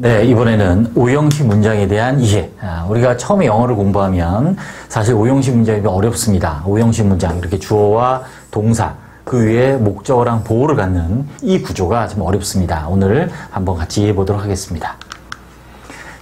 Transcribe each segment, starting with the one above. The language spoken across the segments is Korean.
네, 이번에는 오형식 문장에 대한 이해. 우리가 처음에 영어를 공부하면 사실 오형식 문장이 어렵습니다. 오형식 문장, 이렇게 주어와 동사, 그 위에 목적어랑 보호를 갖는 이 구조가 좀 어렵습니다. 오늘 한번 같이 이해해 보도록 하겠습니다.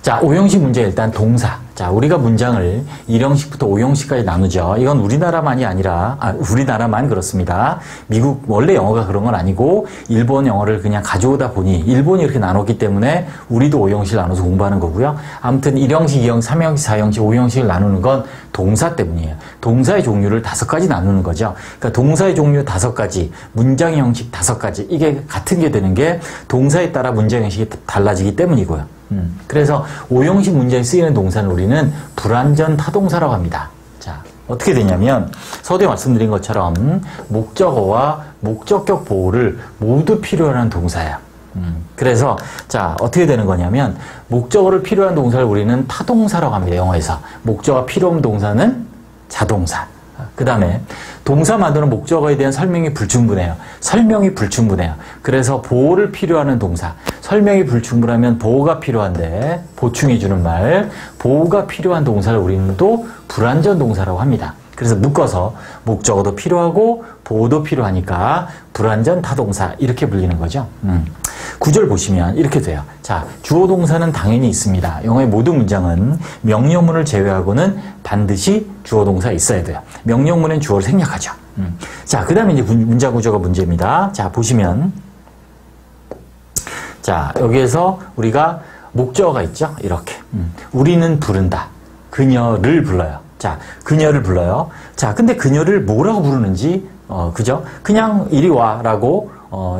자, 오형식 문제 일단 동사. 자, 우리가 문장을 1형식부터 5형식까지 나누죠. 이건 우리나라만이 아니라, 우리나라만 그렇습니다. 미국, 원래 영어가 그런 건 아니고, 일본 영어를 그냥 가져오다 보니, 일본이 이렇게 나눴기 때문에 우리도 5형식을 나눠서 공부하는 거고요. 아무튼 1형식, 2형식, 3형식, 4형식, 5형식을 나누는 건 동사 때문이에요. 동사의 종류를 5가지 나누는 거죠. 그러니까 동사의 종류 5가지, 문장 형식 5가지, 이게 같은 게 되는 게 동사에 따라 문장 형식이 달라지기 때문이고요. 그래서 5형식 문장에 쓰이는 동사는 우리는 불완전 타동사라고 합니다. 자, 어떻게 되냐면 서두에 말씀드린 것처럼 목적어와 목적격 보호를 모두 필요한 동사예요. 그래서 자, 어떻게 되는 거냐면 목적어를 필요한 동사를 우리는 타동사라고 합니다. 영어에서. 목적어가 필요 없는 동사는 자동사. 그 다음에 동사 만드는 목적어에 대한 설명이 불충분해요. 설명이 불충분해요. 그래서 보호를 필요하는 동사. 설명이 불충분하면 보호가 필요한데 보충해주는 말. 보호가 필요한 동사를 우리는 또 불완전 동사라고 합니다. 그래서 묶어서 목적어도 필요하고 보호도 필요하니까 불완전 타동사 이렇게 불리는 거죠. 구절 보시면 이렇게 돼요. 자, 주어 동사는 당연히 있습니다. 영어의 모든 문장은 명령문을 제외하고는 반드시 주어 동사 있어야 돼요. 명령문은 주어를 생략하죠. 자, 그 다음에 이제 문장 구조가 문제입니다. 자, 보시면 자, 여기에서 우리가 목적어가 있죠. 이렇게. 우리는 부른다. 그녀를 불러요. 자, 그녀를 불러요. 자, 근데 그녀를 뭐라고 부르는지, 그죠? 그냥 이리 와 라고,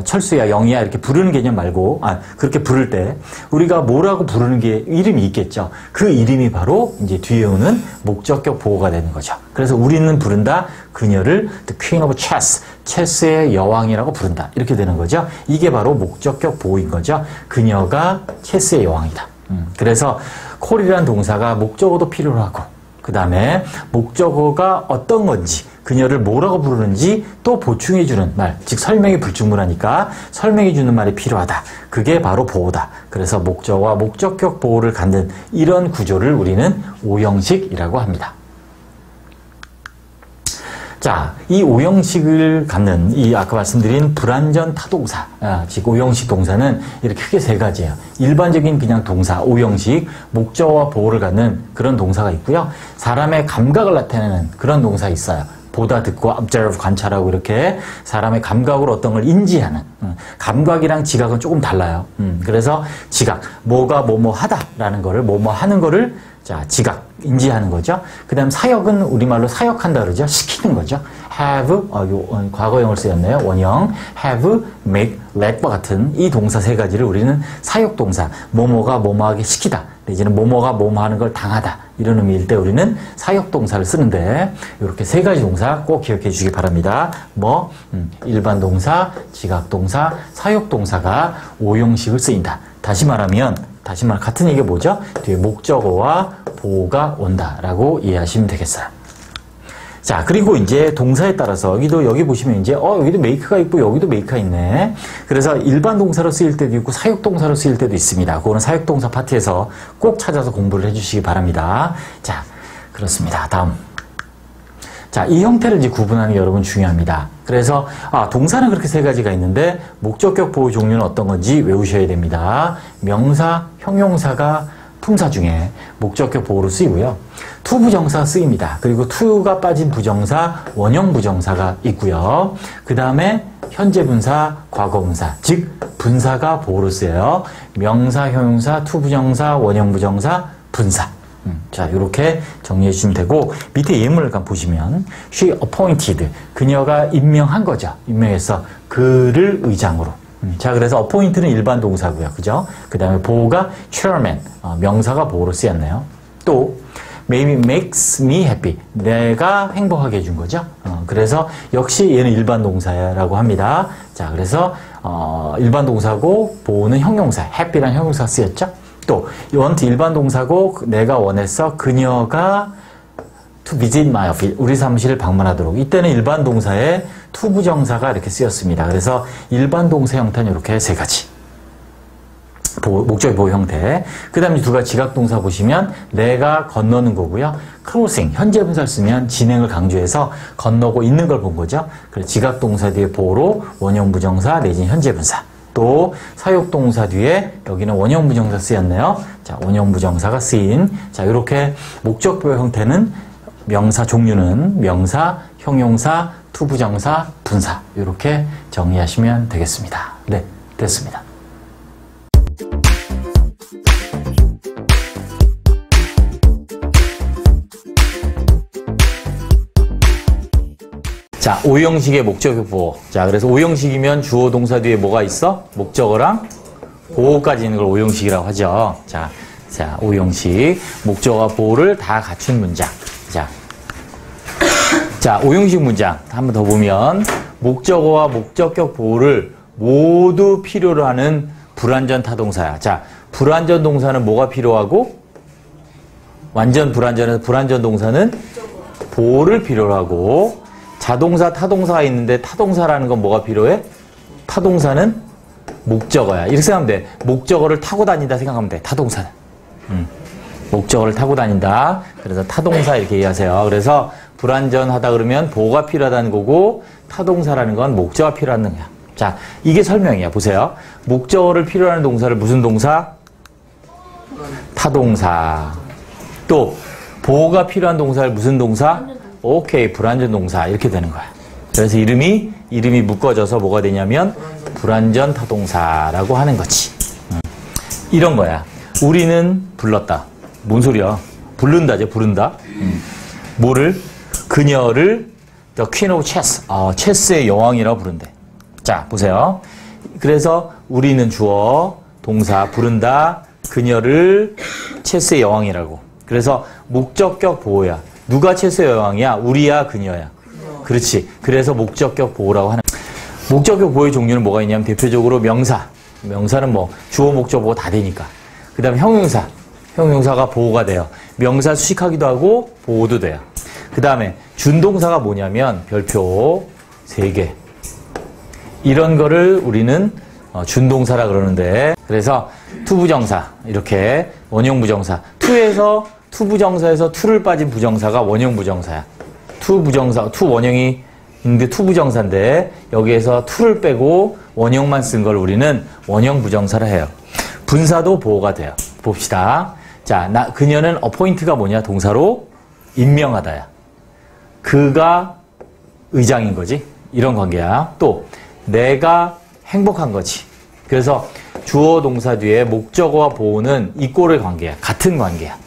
철수야, 영희야 이렇게 부르는 개념 말고, 그렇게 부를 때, 우리가 뭐라고 부르는 게 이름이 있겠죠. 그 이름이 바로 이제 뒤에 오는 목적격 보호가 되는 거죠. 그래서 우리는 부른다. 그녀를 The Queen of Chess, 체스의 여왕이라고 부른다. 이렇게 되는 거죠. 이게 바로 목적격 보호인 거죠. 그녀가 체스의 여왕이다. 그래서 콜이라는 동사가 목적어도 필요로 하고, 그 다음에 목적어가 어떤 건지, 그녀를 뭐라고 부르는지 또 보충해주는 말, 즉 설명이 불충분하니까 설명해주는 말이 필요하다. 그게 바로 보호다. 그래서 목적어와 목적격 보호를 갖는 이런 구조를 우리는 오형식이라고 합니다. 자, 이 오형식을 갖는 이 아까 말씀드린 불완전 타동사, 즉 오형식 동사는 이렇게 크게 3가지예요. 일반적인 그냥 동사, 오형식, 목적어와 보호를 갖는 그런 동사가 있고요. 사람의 감각을 나타내는 그런 동사 있어요. 보다, 듣고, observe, 관찰하고 이렇게 사람의 감각으로 어떤 걸 인지하는. 감각이랑 지각은 조금 달라요. 그래서 지각, 뭐가 뭐뭐 하다라는 거를, 뭐뭐 하는 거를 자, 지각, 인지하는 거죠. 그 다음 사역은 우리말로 사역한다 그러죠. 시키는 거죠. have, 과거형을 쓰였네요. 원형. have, make, let과 같은 이 동사 3가지를 우리는 사역동사, 뭐뭐가 뭐뭐하게 시키다. 내지는 뭐뭐가 뭐뭐 하는 걸 당하다. 이런 의미일 때 우리는 사역동사를 쓰는데 이렇게 3가지 동사 꼭 기억해 주시기 바랍니다. 일반 동사, 지각동사, 사역동사가 오형식을 쓰인다. 다시 말하면 같은 얘기가 뭐죠? 뒤에 목적어와 보호가 온다라고 이해하시면 되겠어요. 자, 그리고 이제 동사에 따라서 여기 보시면 이제 여기도 make가 있고 여기도 make가 있네. 그래서 일반 동사로 쓰일 때도 있고 사역동사로 쓰일 때도 있습니다. 그거는 사역동사 파트에서 꼭 찾아서 공부를 해주시기 바랍니다. 자, 그렇습니다. 다음. 자, 이 형태를 이제 구분하는 게 여러분 중요합니다. 그래서 동사는 그렇게 3가지가 있는데 목적격 보호 종류는 어떤 건지 외우셔야 됩니다. 명사, 형용사가 품사 중에 목적격 보호로 쓰이고요. 투부정사 쓰입니다. 그리고 투가 빠진 부정사, 원형 부정사가 있고요. 그 다음에 현재 분사, 과거 분사, 즉 분사가 보호로 쓰여요. 명사, 형용사, 투부정사, 원형 부정사, 분사. 자, 이렇게 정리해 주시면 되고, 밑에 예문을 보시면 she appointed, 그녀가 임명한 거죠. 임명해서 그를 의장으로. 자, 그래서 appoint는 일반 동사고요. 그죠? 그 다음에 보호가 chairman, 명사가 보호로 쓰였네요. 또 maybe makes me happy, 내가 행복하게 해준 거죠. 그래서 역시 얘는 일반 동사라고 합니다. 자, 그래서 일반 동사고 보호는 형용사, happy란 형용사가 쓰였죠. 또 want 일반 동사고 내가 원해서 그녀가 to visit my office, 우리 사무실을 방문하도록. 이때는 일반 동사에 투부정사가 이렇게 쓰였습니다. 그래서 일반 동사 형태는 이렇게 3가지. 목적의 보호 형태. 그 다음에 두 가지 지각동사 보시면 내가 건너는 거고요. crossing, 현재 분사를 쓰면 진행을 강조해서 건너고 있는 걸 본 거죠. 그래서 지각동사 뒤에 보호로 원형 부정사 내지는 현재 분사. 또 사역동사 뒤에 여기는 원형 부정사 쓰였네요. 자, 원형 부정사가 쓰인. 자, 이렇게 목적 보호 형태는 명사 종류는 명사, 형용사, 투부정사, 분사. 이렇게 정리하시면 되겠습니다. 네, 됐습니다. 자, 오형식의 목적의 보호. 자, 그래서 오형식이면 주어 동사 뒤에 뭐가 있어? 목적어랑 보호까지 있는 걸 오형식이라고 하죠. 자, 오형식. 목적어와 보호를 다 갖춘 문장. 자, 오형식 문장. 한 번 더 보면, 목적어와 목적격 보호를 모두 필요로 하는 불완전 타동사야. 자, 불완전 동사는 뭐가 필요하고? 완전 불완전해서 불완전 동사는 보호를 필요로 하고, 자동사, 타동사가 있는데 타동사라는 건 뭐가 필요해? 타동사는 목적어야. 이렇게 생각하면 돼. 목적어를 타고 다닌다 생각하면 돼. 타동사는. 목적어를 타고 다닌다. 그래서 타동사 이렇게 이해하세요. 그래서 불완전하다 그러면 보호가 필요하다는 거고 타동사라는 건 목적어가 필요하다는 거야. 자, 이게 설명이야. 보세요. 목적어를 필요로 하는 동사를 무슨 동사? 타동사. 또 보호가 필요한 동사를 무슨 동사? 오케이, 불완전 동사. 이렇게 되는 거야. 그래서 이름이 묶어져서 뭐가 되냐면 불완전 타동사라고 하는 거지. 이런 거야. 우리는 불렀다. 뭔 소리야? 부른다죠, 부른다. 뭐를? 그녀를 The Queen of Chess. 체스의 여왕이라고 부른대. 자, 보세요. 그래서 우리는 주어, 동사, 부른다. 그녀를 체스의 여왕이라고. 그래서 목적격 보호야. 누가 체스의 여왕이야? 우리야, 그녀야? 그렇지. 그래서 목적격 보호라고 하는. 목적격 보호의 종류는 뭐가 있냐면 대표적으로 명사. 명사는 뭐 주어, 목적 보호 다 되니까. 그 다음에 형용사. 형용사가 보호가 돼요. 명사 수식하기도 하고 보호도 돼요. 그 다음에 준동사가 뭐냐면 별표 3개. 이런 거를 우리는 준동사라 그러는데, 그래서 투부정사, 이렇게 원형부정사. 투부정사에서 투를 빠진 부정사가 원형부정사야. 투부정사, 투원형이 있는데 투부정사인데 여기에서 투를 빼고 원형만 쓴 걸 우리는 원형부정사라 해요. 분사도 보호가 돼요. 봅시다. 자, 그녀는 appoint가 뭐냐? 동사로 임명하다야. 그가 의장인 거지. 이런 관계야. 또 내가 행복한 거지. 그래서 주어 동사 뒤에 목적어와 보호는 이꼴의 관계야. 같은 관계야.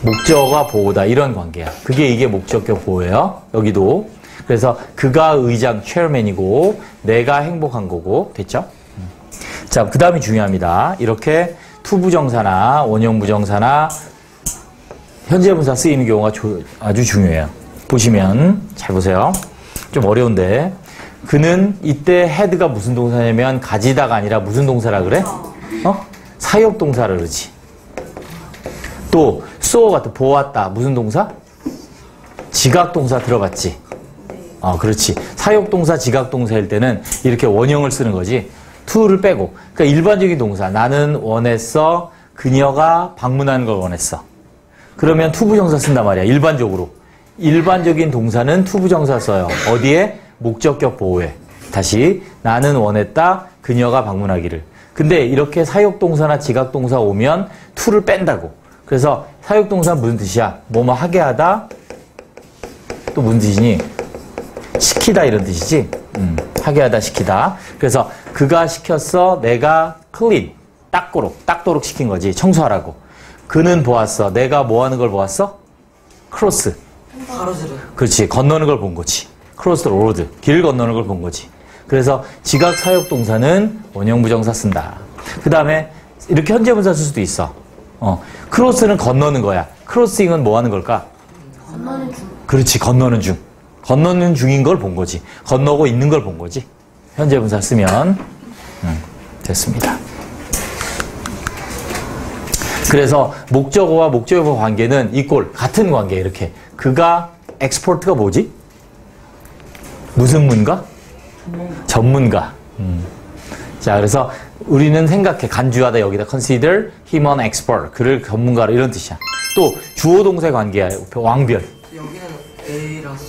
목적어가 보호다. 이런 관계야. 이게 목적격 보호예요. 여기도. 그래서 그가 의장, 체어맨이고 내가 행복한 거고. 됐죠? 자, 그 다음이 중요합니다. 이렇게 투부정사나 원형부정사나 현재분사 쓰이는 경우가 아주 중요해요. 보시면 잘 보세요. 좀 어려운데 그는 이때 헤드가 무슨 동사냐면 가지다가 아니라 무슨 동사라 그래? 사역동사라 그러지. 또 saw 같은 보았다 무슨 동사? 지각동사 들어봤지? 그렇지. 사역동사 지각동사일 때는 이렇게 원형을 쓰는 거지. to를 빼고. 그러니까 일반적인 동사. 나는 원했어. 그녀가 방문하는 걸 원했어. 그러면 투부정사 쓴단 말이야. 일반적으로. 일반적인 동사는 투부정사 써요. 어디에? 목적격 보호에. 다시 나는 원했다. 그녀가 방문하기를. 근데 이렇게 사역동사나 지각동사 오면 to를 뺀다고. 그래서 사역동사는 무슨 뜻이야? 뭐뭐 하게 하다. 또 무슨 뜻이니? 시키다 이런 뜻이지. 하게 하다 시키다. 그래서 그가 시켰어. 내가 clean. 닦도록 시킨 거지. 청소하라고. 그는 보았어. 내가 뭐 하는 걸 보았어? 크로스. 그렇지. 건너는 걸 본 거지. 크로스 더 로드. 길 건너는 걸 본 거지. 그래서 지각 사역 동사는 원형부정사 쓴다. 그 다음에 이렇게 현재분사 쓸 수도 있어. 크로스는 건너는 거야. 크로싱은 뭐 하는 걸까? 건너는 중. 그렇지. 건너는 중. 건너는 중인 걸 본 거지. 건너고 있는 걸 본 거지. 현재분사 쓰면 됐습니다. 그래서 목적어와 목적어 관계는 이꼴 같은 관계. 이렇게 그가 엑스포트가 뭐지? 무슨 문가? 전문가. 자, 그래서 우리는 생각해. 간주하다 여기다 consider him an expert. 그를 전문가로 이런 뜻이야. 또 주어 동사의 관계야. 왕별. 여기는 A라서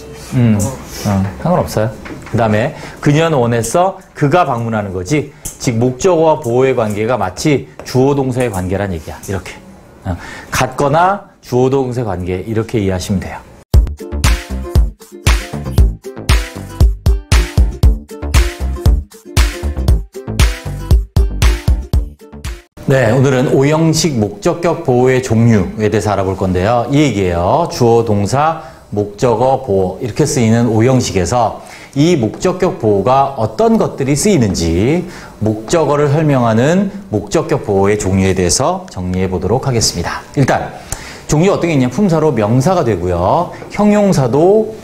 상관없어요. 그 다음에 그녀는 원했어. 그가 방문하는 거지. 즉 목적어와 보어의 관계가 마치 주어 동사의 관계란 얘기야. 이렇게. 같거나 주어 동사의 관계 이렇게 이해하시면 돼요. 네, 오늘은 오형식 목적격 보어의 종류에 대해서 알아볼 건데요. 이 얘기예요. 주어, 동사, 목적어, 보어 이렇게 쓰이는 오형식에서 이 목적격 보어가 어떤 것들이 쓰이는지 목적어를 설명하는 목적격 보어의 종류에 대해서 정리해 보도록 하겠습니다. 일단 종류가 어떤 게 있냐? 품사로 명사가 되고요. 형용사도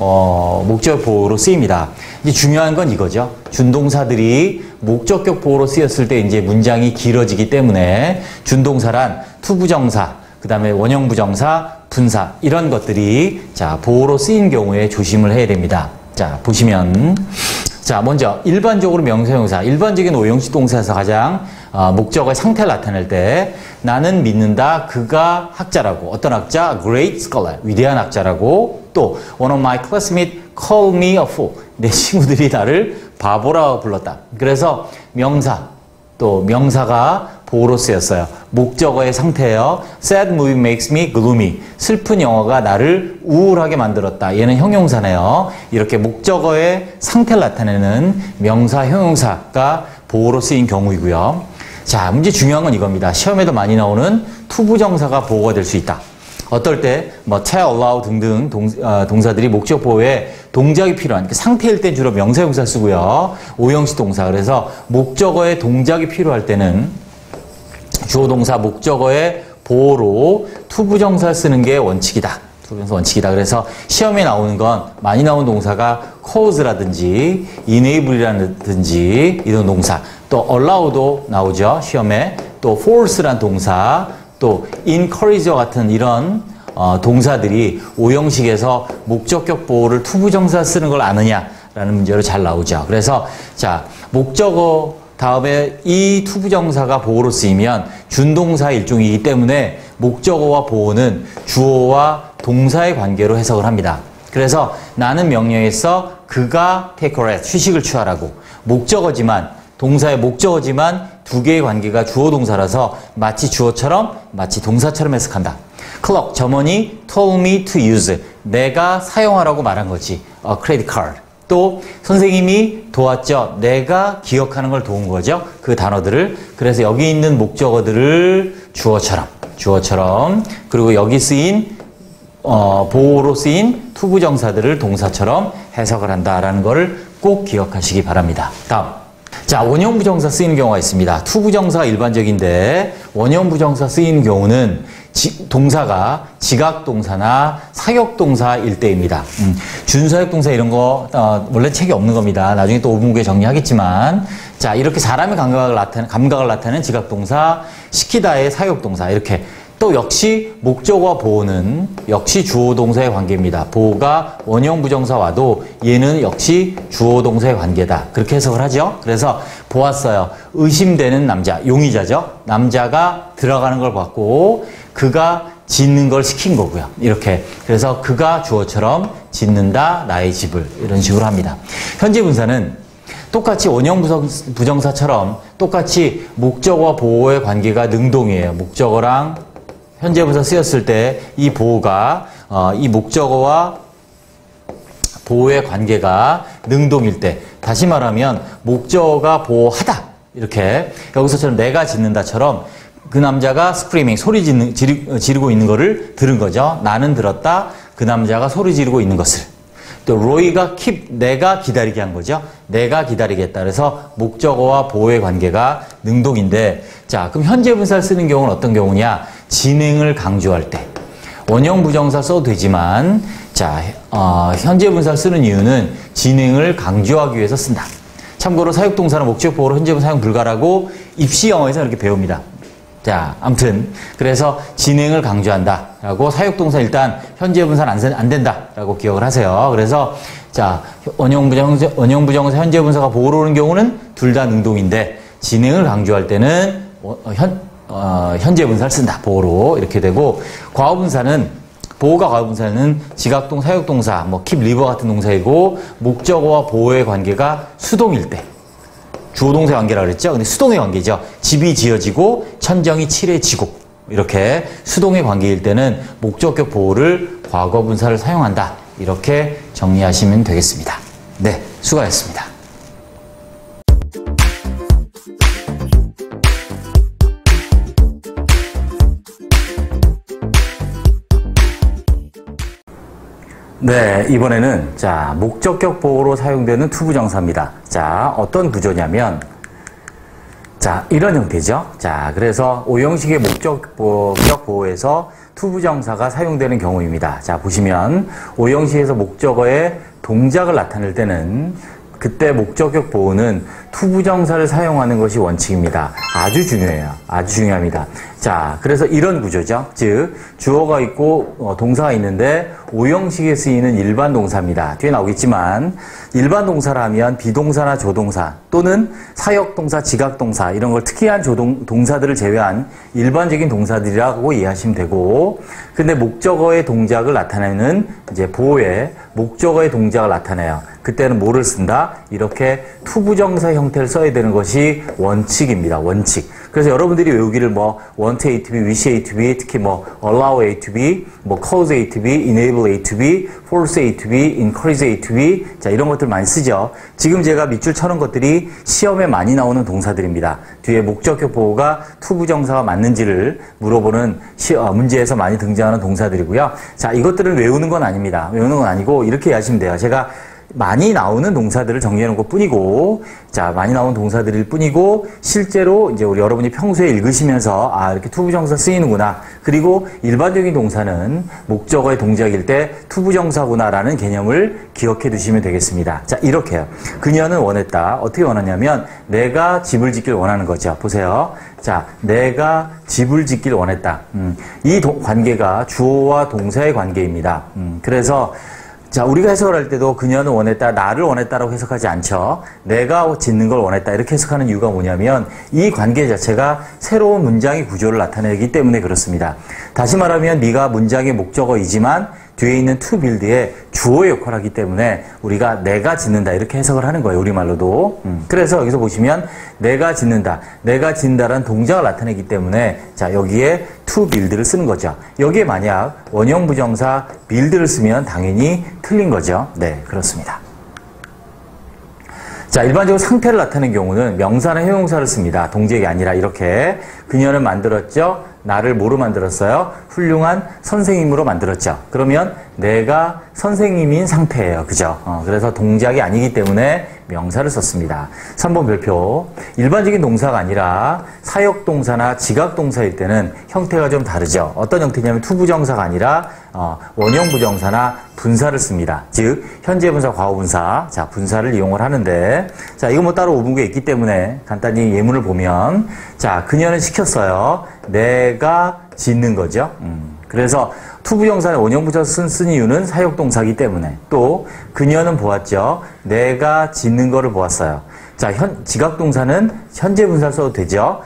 목적격 보어로 쓰입니다. 이제 중요한 건 이거죠. 준동사들이 목적격 보어로 쓰였을 때 이제 문장이 길어지기 때문에 준동사란 투부정사, 그 다음에 원형부정사, 분사 이런 것들이 자 보어로 쓰인 경우에 조심을 해야 됩니다. 자 보시면 자 먼저 일반적으로 명사형용사 일반적인 오형식 동사에서 가장 목적어의 상태를 나타낼 때 나는 믿는다 그가 학자라고 어떤 학자 great scholar 위대한 학자라고 또 one of my classmates called me a fool 내 친구들이 나를 바보라고 불렀다. 그래서 명사 또 명사가 보어로 쓰였어요. 목적어의 상태예요. Sad movie makes me gloomy. 슬픈 영화가 나를 우울하게 만들었다. 얘는 형용사네요. 이렇게 목적어의 상태를 나타내는 명사, 형용사가 보어로 쓰인 경우이고요. 자, 문제 중요한 건 이겁니다. 시험에도 많이 나오는 투부정사가 보어가 될 수 있다. 어떨 때, tell, allow 등등 동사들이 목적 보호에 동작이 필요한, 상태일 때 주로 명사, 형용사 쓰고요. 오형식 동사. 그래서 목적어에 동작이 필요할 때는 주어 동사 목적어의 보호로 투부정사 쓰는 게 원칙이다. 투부정사 원칙이다. 그래서 시험에 나오는 건 많이 나오는 동사가 cause라든지 enable이라든지 이런 동사. 또 allow도 나오죠. 시험에. 또 force란 동사. 또 encourage와 같은 이런 동사들이 오형식에서 목적격 보호를 투부정사 쓰는 걸 아느냐라는 문제로 잘 나오죠. 그래서 자 목적어 다음에 이 투부정사가 보호로 쓰이면 준동사 일종이기 때문에 목적어와 보호는 주어와 동사의 관계로 해석을 합니다. 그래서 나는 명령했어 그가 take a rest 휴식을 취하라고 목적어지만 동사의 목적어지만 두 개의 관계가 주어 동사라서 마치 주어처럼 마치 동사처럼 해석한다. 클럭 점원이 told me to use 내가 사용하라고 말한 거지. credit card. 또 선생님이 도왔죠. 내가 기억하는 걸 도운 거죠. 그 단어들을. 그래서 여기 있는 목적어들을 주어처럼 그리고 여기 쓰인 보호로 쓰인 투부정사들을 동사처럼 해석을 한다라는 거를 꼭 기억하시기 바랍니다. 다음. 자, 원형부정사 쓰이는 경우가 있습니다. 투부정사가 일반적인데 원형부정사 쓰이는 경우는 동사가 지각동사나 사역동사일 때입니다. 준사역동사 이런 거 원래 책이 없는 겁니다. 나중에 또 5분기에 정리하겠지만 자 이렇게 사람의 감각을 나타내는 지각동사, 시키다의 사역동사 이렇게 또 역시 목적어와 보호는 역시 주어동사의 관계입니다. 보호가 원형부정사와도 얘는 역시 주어동사의 관계다. 그렇게 해석을 하죠. 그래서 보았어요. 의심되는 남자, 용의자죠. 남자가 들어가는 걸 봤고 그가 짓는 걸 시킨 거고요. 이렇게. 그래서 그가 주어처럼 짓는다 나의 집을 이런 식으로 합니다. 현재 분사는 똑같이 원형부정사처럼 똑같이 목적어와 보호의 관계가 능동이에요. 목적어랑 현재 분사 쓰였을 때 이 보호가 이 목적어와 보호의 관계가 능동일 때 다시 말하면 목적어가 보호하다 이렇게 여기서처럼 내가 짓는다처럼 그 남자가 스크리밍 소리 지르고 있는 거를 들은 거죠. 나는 들었다. 그 남자가 소리 지르고 있는 것을. 또 로이가 내가 기다리게 한 거죠. 내가 기다리겠다. 그래서 목적어와 보호의 관계가 능동인데 자 그럼 현재 분사를 쓰는 경우는 어떤 경우냐? 진행을 강조할 때. 원형 부정사 써도 되지만 자 현재 분사를 쓰는 이유는 진행을 강조하기 위해서 쓴다. 참고로 사역동사는 목적 보호로 현재 분사 사용 불가라고 입시 영어에서 이렇게 배웁니다. 자, 아무튼 그래서 진행을 강조한다 라고 사역동사 일단 현재 분사는 안 된다 라고 기억을 하세요. 그래서 자 원형부정사 현재 분사가 보호로 오는 경우는 둘 다 능동인데 진행을 강조할 때는 현재 분사를 쓴다. 보호로 이렇게 되고 과거분사는 보호가 과거분사는 지각동, 사역동사, 뭐 keep, live 같은 동사이고 목적어와 보호의 관계가 수동일 때 주어동사 관계라고 그랬죠. 근데 수동의 관계죠. 집이 지어지고 천정이 칠해지고 이렇게 수동의 관계일 때는 목적격 보호를 과거분사를 사용한다. 이렇게 정리하시면 되겠습니다. 네, 수고하셨습니다. 네, 이번에는 자, 목적격 보호로 사용되는 투부정사입니다. 자, 어떤 구조냐면 자, 이런 형태죠. 자, 그래서 오형식의 목적격 보호에서 투부정사가 사용되는 경우입니다. 자, 보시면 오형식에서 목적어의 동작을 나타낼 때는 그때 목적격 보호는 투부정사를 사용하는 것이 원칙입니다. 아주 중요해요. 아주 중요합니다. 자, 그래서 이런 구조죠. 즉, 주어가 있고 동사가 있는데 오형식에 쓰이는 일반 동사입니다. 뒤에 나오겠지만 일반 동사라면 비동사나 조동사 또는 사역동사, 지각동사 이런 걸 특이한 동사들을 제외한 일반적인 동사들이라고 이해하시면 되고 근데 목적어의 동작을 나타내는 이제 보호에 목적어의 동작을 나타내요. 그때는 뭐를 쓴다? 이렇게 투부정사 형태를 써야 되는 것이 원칙입니다. 원칙. 그래서 여러분들이 외우기를 뭐 want A to be, wish A to be, 특히 뭐 allow A to be, 뭐 cause A to be, enable A to be, force A to be, encourage A to be 자 이런 것들 많이 쓰죠. 지금 제가 밑줄 쳐놓은 것들이 시험에 많이 나오는 동사들입니다. 뒤에 목적격 보호가 투부정사가 맞는지를 물어보는 문제에서 많이 등장하는 동사들이고요. 자 이것들을 외우는 건 아닙니다. 외우는 건 아니고 이렇게 이해하시면 돼요. 제가 많이 나오는 동사들을 정리해 놓은 것 뿐이고, 자, 많이 나오는 동사들일 뿐이고, 실제로 이제 우리 여러분이 평소에 읽으시면서, 아, 이렇게 투부정사 쓰이는구나. 그리고 일반적인 동사는 목적어의 동작일 때 투부정사구나라는 개념을 기억해 두시면 되겠습니다. 자, 이렇게요. 그녀는 원했다. 어떻게 원하냐면, 내가 집을 짓길 원하는 거죠. 보세요. 자, 내가 집을 짓길 원했다. 이 관계가 주어와 동사의 관계입니다. 그래서, 자, 우리가 해석을 할 때도 그녀는 원했다, 나를 원했다라고 해석하지 않죠. 내가 짓는 걸 원했다 이렇게 해석하는 이유가 뭐냐면 이 관계 자체가 새로운 문장의 구조를 나타내기 때문에 그렇습니다. 다시 말하면 네가 문장의 목적어이지만 뒤에 있는 to build의 주어의 역할을 하기 때문에 우리가 내가 짓는다 이렇게 해석을 하는 거예요. 우리말로도. 그래서 여기서 보시면 내가 짓는다. 내가 짓는다라는 동작을 나타내기 때문에 자 여기에 to build를 쓰는 거죠. 여기에 만약 원형 부정사 build를 쓰면 당연히 틀린 거죠. 네, 그렇습니다. 자, 일반적으로 상태를 나타내는 경우는 명사나 형용사를 씁니다. 동작이 아니라 이렇게 그녀는 만들었죠. 나를 뭐로 만들었어요? 훌륭한 선생님으로 만들었죠. 그러면 내가 선생님인 상태예요. 그죠? 그래서 동작이 아니기 때문에 명사를 썼습니다. 3번 별표. 일반적인 동사가 아니라 사역동사나 지각동사일 때는 형태가 좀 다르죠. 어떤 형태냐면 투부정사가 아니라 원형 부정사나 분사를 씁니다. 즉 현재 분사, 과거 분사. 자, 분사를 이용을 하는데 자, 이거 뭐 따로 5분기에 있기 때문에 간단히 예문을 보면 자, 그녀는 시켰어요. 내가 짓는 거죠. 그래서 투부정사는 원형 부정사 쓴 이유는 사역동사이기 때문에 또 그녀는 보았죠. 내가 짓는 거를 보았어요. 자, 지각동사는 현재 분사를 써도 되죠.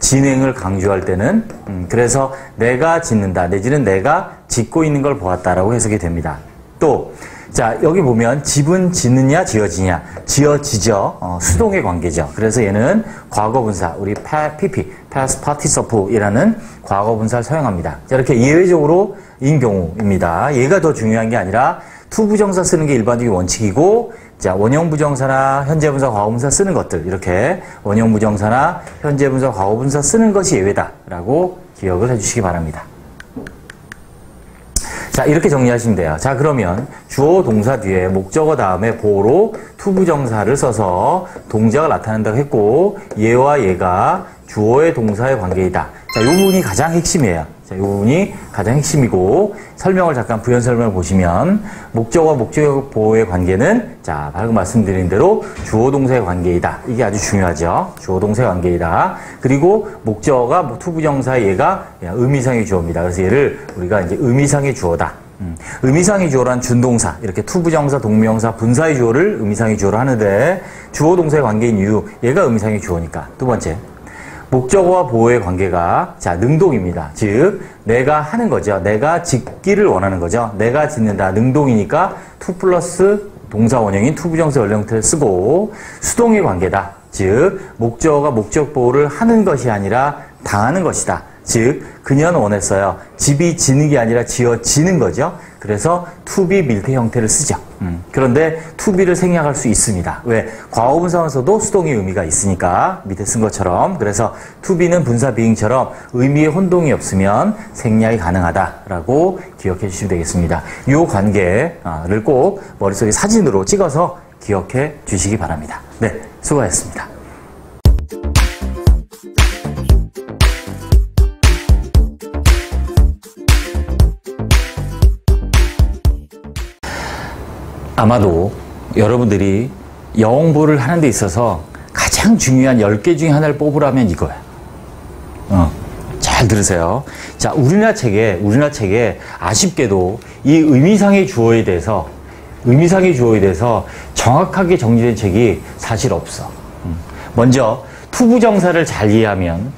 진행을 강조할 때는 그래서 내가 짓는다 내지는 내가 짓고 있는 걸 보았다라고 해석이 됩니다. 또 자, 여기 보면 집은 짓느냐 지어지냐 지어지죠. 수동의 관계죠. 그래서 얘는 과거분사 우리 PP past participle-이라는 과거분사를 사용합니다. 자, 이렇게 예외적으로 인 경우입니다. 얘가 더 중요한 게 아니라 투부정사 쓰는 게 일반적인 원칙이고 자, 원형부정사나 현재분사, 과거분사 쓰는 것들 이렇게 원형부정사나 현재분사, 과거분사 쓰는 것이 예외다라고 기억을 해주시기 바랍니다. 자, 이렇게 정리하시면 돼요. 자, 그러면 주어 동사 뒤에 목적어 다음에 보호로 투부정사를 써서 동작을 나타낸다고 했고 얘와 얘가 주어의 동사의 관계이다. 자, 이 부분이 가장 핵심이에요. 자, 이 부분이 가장 핵심이고 설명을 잠깐 부연 설명을 보시면 목적어와 목적 보호의 관계는 자, 방금 말씀드린 대로 주어 동사의 관계이다. 이게 아주 중요하죠. 주어 동사의 관계이다. 그리고 목적어가 투부정사의 얘가 의미상의 주어입니다. 그래서 얘를 우리가 이제 의미상의 주어다. 의미상의 주어란 준동사, 이렇게 투부정사, 동명사, 분사의 주어를 의미상의 주어로 하는데 주어 동사의 관계인 이유, 얘가 의미상의 주어니까. 두 번째, 목적어와 보어의 관계가 자 능동입니다. 즉 내가 하는 거죠. 내가 짓기를 원하는 거죠. 내가 짓는다. 능동이니까 투 플러스 동사 원형인 투부정사 원형태를 쓰고 수동의 관계다. 즉 목적어가 목적 보호를 하는 것이 아니라 당하는 것이다. 즉 그녀는 원했어요. 집이 지는 게 아니라 지어지는 거죠. 그래서 투비 밀태 형태를 쓰죠. 그런데 투비를 생략할 수 있습니다. 왜? 과거분사원서도 수동의 의미가 있으니까 밑에 쓴 것처럼. 그래서 투비는 분사 비잉처럼 의미의 혼동이 없으면 생략이 가능하다라고 기억해 주시면 되겠습니다. 이 관계를 꼭 머릿속에 사진으로 찍어서 기억해 주시기 바랍니다. 네, 수고하셨습니다. 아마도 여러분들이 영어 공부를 하는 데 있어서 가장 중요한 10개 중에 하나를 뽑으라면 이거야. 잘 들으세요. 자, 우리나라 책에 아쉽게도 이 의미상의 주어에 대해서 정확하게 정리된 책이 사실 없어. 먼저 투부정사를 잘 이해하면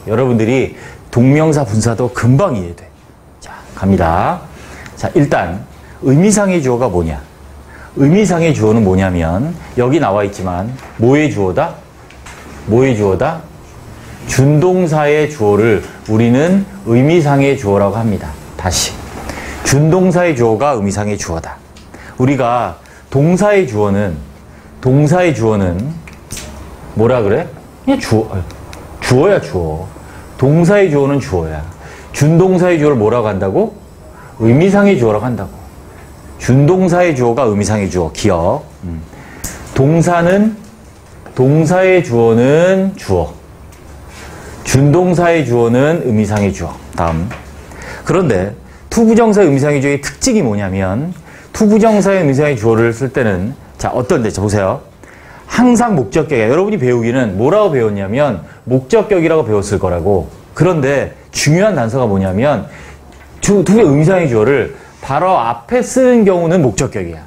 여러분들이 동명사 분사도 금방 이해돼. 자, 갑니다. 자, 일단 의미상의 주어가 뭐냐? 의미상의 주어는 뭐냐면 여기 나와 있지만 뭐의 주어다? 준동사의 주어를 우리는 의미상의 주어라고 합니다. 다시. 준동사의 주어가 의미상의 주어다. 우리가 동사의 주어는 뭐라 그래? 그냥 주어야, 주어. 동사의 주어는 주어야. 준동사의 주어를 뭐라고 한다고? 의미상의 주어라고 한다고. 준동사의 주어가 의미상의 주어, 기억. 동사의 주어는 주어. 준동사의 주어는 의미상의 주어. 다음. 그런데 투부정사의 의미상의 주어의 특징이 뭐냐면 투부정사의 의미상의 주어를 쓸 때는 자, 어떤데? 자, 보세요. 항상 목적격이야. 여러분이 배우기는 뭐라고 배웠냐면 목적격이라고 배웠을 거라고. 그런데 중요한 단서가 뭐냐면 투부의 의미상의 주어를 바로 앞에 쓰는 경우는 목적격이야.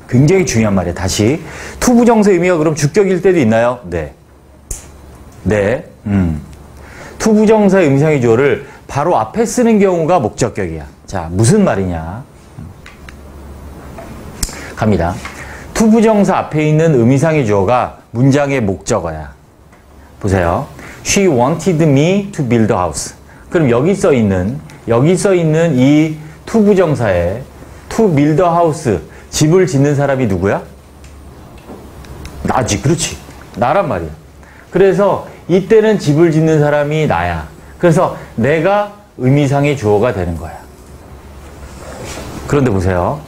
굉장히 중요한 말이야. 다시. 투부정사의 의미가 그럼 주격일 때도 있나요? 네. 투부정사의 의미상의 주어를 바로 앞에 쓰는 경우가 목적격이야. 자, 무슨 말이냐? 갑니다. 투부정사 앞에 있는 의미상의 주어가 문장의 목적어야. 보세요. She wanted me to build a house. 그럼 여기 써 있는 이 투부정사에 to build a house, 집을 짓는 사람이 누구야? 나지. 그렇지. 나란 말이야. 그래서 이때는 집을 짓는 사람이 나야. 그래서 내가 의미상의 주어가 되는 거야. 그런데 보세요.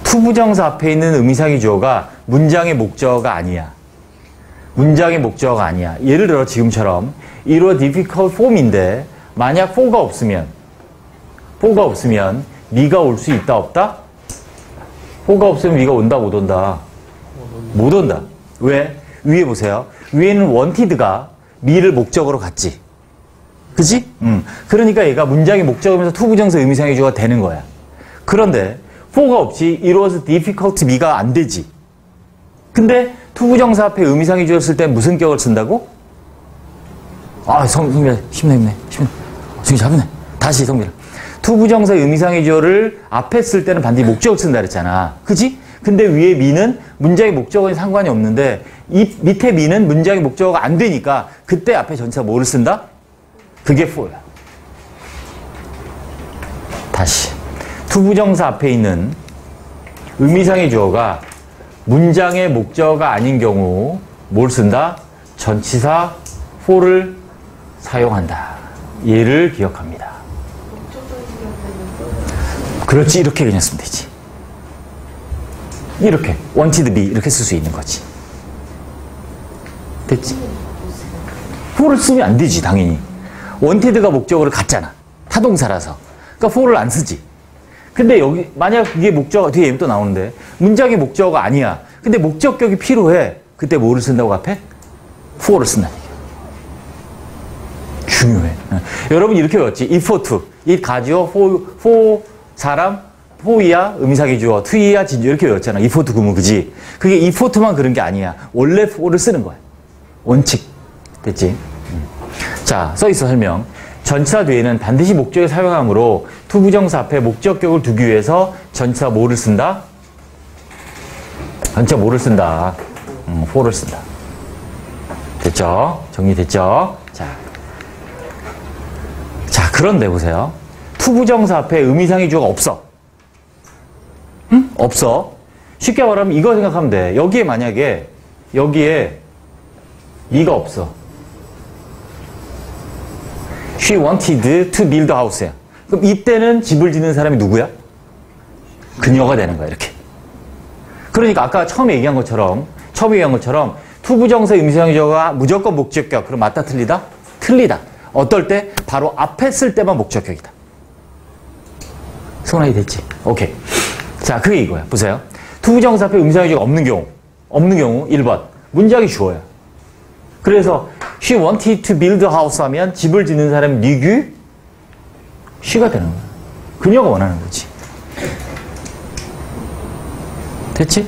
투부정사 앞에 있는 의미상의 주어가 문장의 목적어가 아니야. 예를 들어 지금처럼 it was difficult form인데 만약 for가 없으면 네가 올 수 있다 없다? for가 없으면 네가 온다 못 온다? 못 온다. 왜? 위에 보세요. 위에는 wanted가 me를 목적으로 갔지. 그치? 그러니까 얘가 문장의 목적이면서 투부정사 의미상의 주어가 되는 거야. 그런데 for가 없이 it was difficult me가 안 되지. 근데 투부정사 앞에 의미상의 주어를 쓸 때 무슨 격을 쓴다고? 아, 성민아, 힘내. 지금 잡네. 다시 성민아. 투부정사 의미상의 주어를 앞에 쓸 때는 반드시 목적을 쓴다 그랬잖아. 그치? 근데 위에 미는 문장의 목적어에 상관이 없는데 이 밑에 미는 문장의 목적어가 안 되니까 그때 앞에 전치사 뭐를 쓴다? 그게 for야. 다시. 투부정사 앞에 있는 의미상의 주어가 문장의 목적어가 아닌 경우 뭘 쓴다? 전치사 for를 사용한다. 얘를 기억합니다. 그렇지. 이렇게 그냥 쓰면 되지. 이렇게 wanted be 이렇게 쓸 수 있는 거지. 됐지? for를 쓰면 안 되지. 당연히. wanted가 목적어를 갖잖아. 타동사라서. 그러니까 for를 안 쓰지. 근데 여기 만약 이게 목적어 뒤에 또 나오는데 문장의 목적어가 아니야. 근데 목적격이 필요해. 그때 뭐를 쓴다고 앞에? for를 쓴다는 얘기야. 중요해. 여러분 이렇게 외웠지. if for to, it 가지어, for 사람, for이야 의미사기 주어, to이야 진주 이렇게 외웠잖아. if for to 구문 그지? 그게 if for to만 그런 게 아니야. 원래 for를 쓰는 거야. 원칙. 됐지? 자, 써있어 설명. 전치사 뒤에는 반드시 목적에 사용하므로 투부정사 앞에 목적격을 두기 위해서 전치사 뭐를 쓴다? 전치사 뭐를 쓴다? for를 쓴다. 됐죠? 정리됐죠? 자, 그런데 보세요. 투부정사 앞에 의미상의 주어가 없어. 응? 없어. 쉽게 말하면 이거 생각하면 돼. 여기에 만약에 여기에 이가 없어. She wanted to build a house야. 그럼 이때는 집을 짓는 사람이 누구야? 그녀가 되는 거야, 이렇게. 그러니까 아까 처음에 얘기한 것처럼 투부정사 의미상의 주어가 무조건 목적격. 그럼 맞다 틀리다? 틀리다. 어떨 때? 바로 앞에 쓸 때만 목적격이다. 손아이 됐지? 오케이. 자, 그게 이거야. 보세요. 투부정사 앞에 의미상의 주어가 없는 경우 1번. 문장이 주어야. 그래서 she wanted to build a house 하면 집을 짓는 사람이 니규? she가 되는 거야. 그녀가 원하는 거지. 됐지?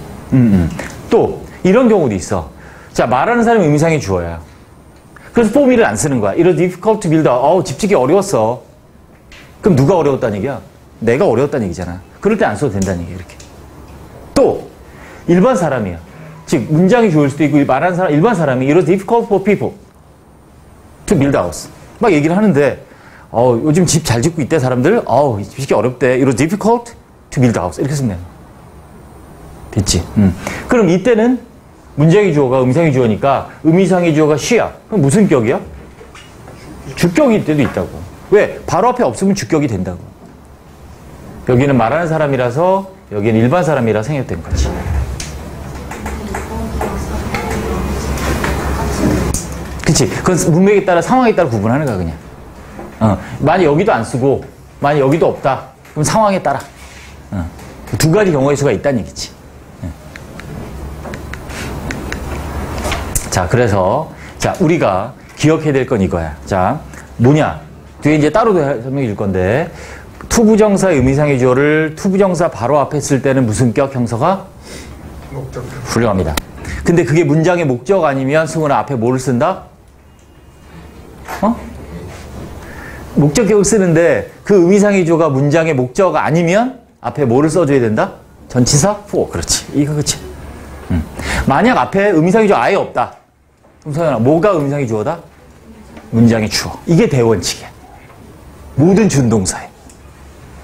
또 이런 경우도 있어. 자, 말하는 사람이 의미상의 주어야. 그래서 for미를 안 쓰는 거야. It was difficult to build a house. 집 짓기 어려웠어. 그럼 누가 어려웠다는 얘기야? 내가 어려웠다는 얘기잖아. 그럴 때 안 써도 된다는 얘기야, 이렇게. 또 일반 사람이야. 즉 문장이 좋을 수도 있고 말하는 사람 일반 사람이 It was difficult for people to build a house. 막 얘기를 하는데 요즘 집 잘 짓고 있대 사람들. 집 짓기 어렵대. It was difficult to build a house. 이렇게 쓰면 돼. 됐지? 그럼 이때는 문장의 주어가 의미상의 주어니까 의미상의 주어가 she야. 그럼 무슨 격이야? 주격일 때도 있다고. 왜? 바로 앞에 없으면 주격이 된다고. 여기는 말하는 사람이라서 여기는 일반 사람이라 생략된 거지. 그치? 그건 문맥에 따라 상황에 따라 구분하는 거야 그냥. 만약 여기도 안 쓰고 만약 여기도 없다. 그럼 상황에 따라. 두 가지 경우의 수가 있다는 얘기지. 자, 그래서 자 우리가 기억해야 될 건 이거야. 자, 뭐냐? 뒤에 이제 따로 설명해 줄 건데 투부정사 의미상의 주어를 투부정사 바로 앞에 쓸 때는 무슨 격 형서가? 목적. 훌륭합니다. 근데 그게 문장의 목적 아니면 승훈아 앞에 뭐를 쓴다? 목적격을 쓰는데 그 의미상의 주어가 문장의 목적 아니면 앞에 뭐를 써줘야 된다? 전치사 for. 그렇지. 이거 그렇지. 만약 앞에 의미상의 주어 아예 없다. 그럼 서연아 뭐가 의미상의 주어다? 문장의 주어. 이게 대원칙이야. 모든 준동사에.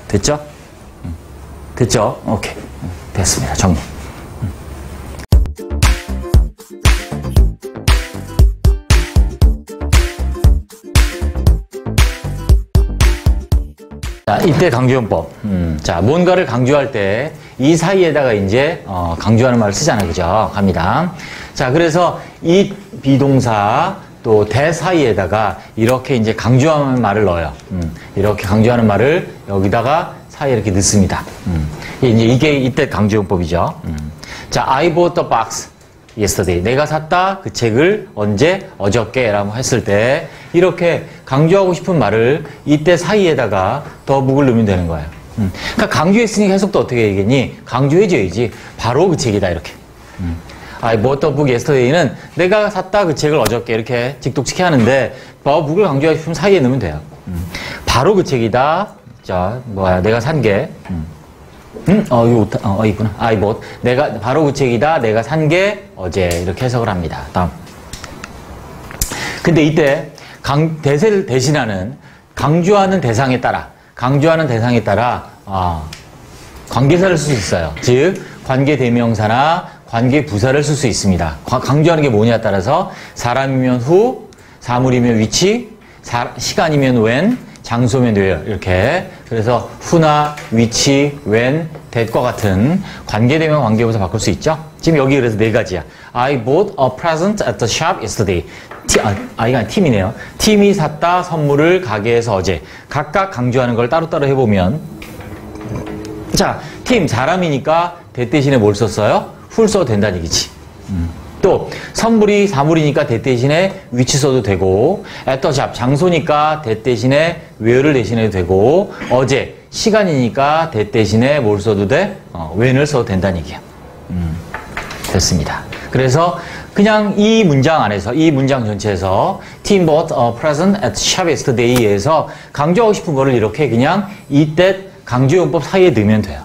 됐죠? 됐죠? 오케이. 됐습니다. 정리. 자, 이때 강조용법. 자, 뭔가를 강조할 때 이 사이에다가 이제 강조하는 말을 쓰잖아요. 그죠? 갑니다. 자, 그래서 이 비동사 또 대 사이에다가 이렇게 이제 강조하는 말을 넣어요. 이렇게 강조하는 말을 여기다가 사이에 이렇게 넣습니다. 이게 이때 강조용법이죠. 자, I bought the box yesterday. 내가 샀다 그 책을 언제? 어저께 라고 했을 때 이렇게 강조하고 싶은 말을 이때 사이에다가 더북을 넣으면 되는 거예요. 그러니까 강조했으니까 해석도 어떻게 얘기했니? 강조해줘야지. 바로 그 책이다 이렇게. I bought the book yesterday는 내가 샀다 그 책을 어저께 이렇게 직독치게 하는데 book을 강조하고 싶으면 사이에 넣으면 돼요. 바로 그 책이다. 자, 내가 산 게. 이거 있구나. I bought. 내가 바로 그 책이다. 내가 산 게 어제 이렇게 해석을 합니다. 다음. 근데 이때 대세를 대신하는 강조하는 대상에 따라 관계사를 쓸 수 있어요. 즉 관계대명사나 관계부사를 쓸 수 있습니다. 강조하는 게 뭐냐에 따라서 사람이면 who, 사물이면 which, 시간이면 when, 장소면 where 이렇게. 그래서 who나 which, when, that과 같은 관계대명 관계부사 바꿀 수 있죠. 지금 여기 그래서 네 가지야. I bought a present at the shop yesterday. 이건 팀이네요. 팀이 샀다 선물을 가게에서 어제. 각각 강조하는 걸 따로따로 해보면 자, 팀 사람이니까 that 대신에 뭘 썼어요? who를 써도 된다는 얘기지. 또 선물이 사물이니까 that 대신에 which 써도 되고 at the shop 장소니까 that 대신에 where를 대신해도 되고 어제 시간이니까 that 대신에 뭘 써도 돼? when을 써도 된다는 얘기야. 됐습니다. 그래서 그냥 이 문장 안에서 이 문장 전체에서 Tim bought a present at shop yesterday에서 강조하고 싶은 거를 이렇게 그냥 이때 강조용법 사이에 넣으면 돼요.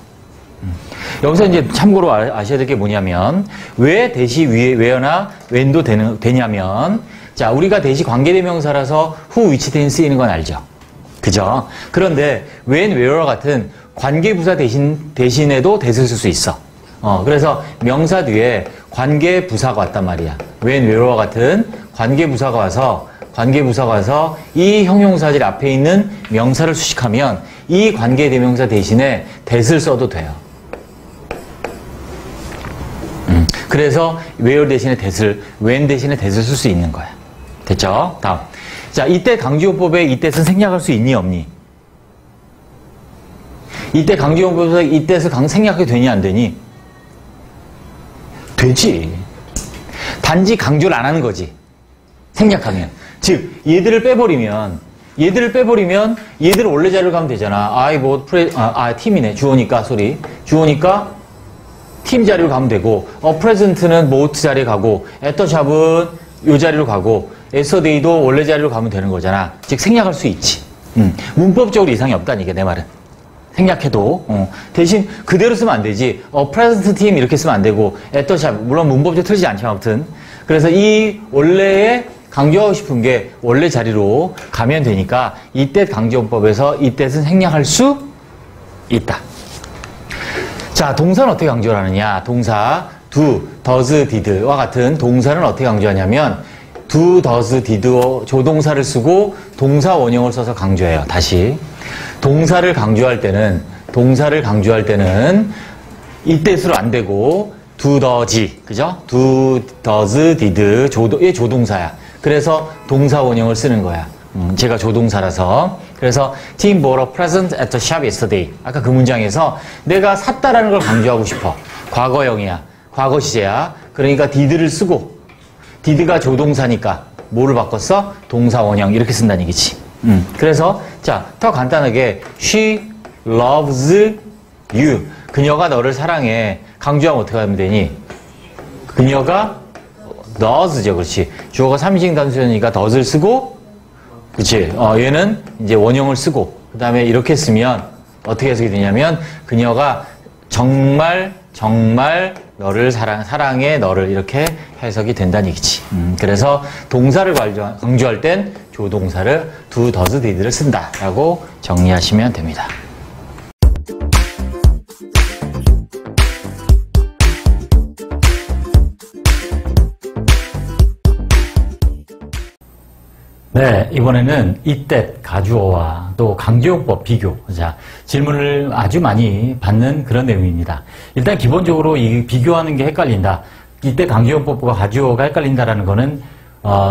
여기서 이제 참고로 아셔야 될 게 뭐냐면 왜 대시 where나 when도 되냐면 자 우리가 대시 관계대명사라서 who, which tense 쓰이는 건 알죠. 그죠? 그런데 when, where와 같은 관계부사 대신에도 that을 쓸 수 있어. 그래서 명사 뒤에 관계부사가 왔단 말이야. when, where와 같은 관계부사가 와서 이 형용사질 앞에 있는 명사를 수식하면 이 관계대명사 대신에 that을 써도 돼요. 그래서 where 대신에 that을, when 대신에 that을 쓸 수 있는 거야. 됐죠? 다음. 자, 이때 강조용법에 이 that은 생략할 수 있니 없니? 이때 강조용법에서 이 that을 생략하게 되니 안 되니? 되지. 단지 강조를 안 하는 거지. 생략하면. 즉, 얘들을 빼버리면 얘들을 원래 자리로 가면 되잖아. 팀이네. 주어니까 팀 자리로 가면 되고, present는 both 자리에 가고, at the shop은 요 자리로 가고, yesterday도 원래 자리로 가면 되는 거잖아. 즉, 생략할 수 있지. 문법적으로 이상이 없다는 얘기야, 내 말은. 생략해도. 대신 그대로 쓰면 안 되지. present team 이렇게 쓰면 안 되고, at the shop. 물론 문법적으로 틀리지 않지만 아무튼. 그래서 이 원래에 강조하고 싶은 게 원래 자리로 가면 되니까, 이때 강조법에서 이 뜻은 생략할 수 있다. 자, 동사는 어떻게 강조를 하느냐? 동사 do, does, did와 같은 동사는 어떻게 강조하냐면 do, does, did 조동사를 쓰고 동사 원형을 써서 강조해요. 다시 동사를 강조할 때는 이 뜻으로 안 되고 do, does, 그죠? do, does, did 얘 조동사야. 그래서 동사 원형을 쓰는 거야. 제가 조동사라서. 그래서 Tim bought a present at the shop yesterday. 아까 그 문장에서 내가 샀다라는 걸 강조하고 싶어. 과거형이야. 과거 시제야. 그러니까 did를 쓰고 did가 조동사니까 뭐를 바꿨어? 동사 원형 이렇게 쓴다는 얘기지. 그래서 자, 더 간단하게 She loves you. 그녀가 너를 사랑해. 강조하면 어떻게 하면 되니? 그녀가 does죠. 그렇지. 주어가 3인칭 단수니까 does를 쓰고 그치. 얘는 이제 원형을 쓰고, 그 다음에 이렇게 쓰면, 어떻게 해석이 되냐면, 그녀가 정말 너를 사랑해, 너를 이렇게 해석이 된다는 얘기지. 그래서 동사를 강조할 땐 조동사를 do, does, did를 쓴다라고 정리하시면 됩니다. 네, 이번에는 이때 가주어와 또 강조용법 비교. 자, 질문을 아주 많이 받는 그런 내용입니다. 일단 기본적으로 이 비교하는 게 헷갈린다. 이때 강조용법과 가주어가 헷갈린다라는 거는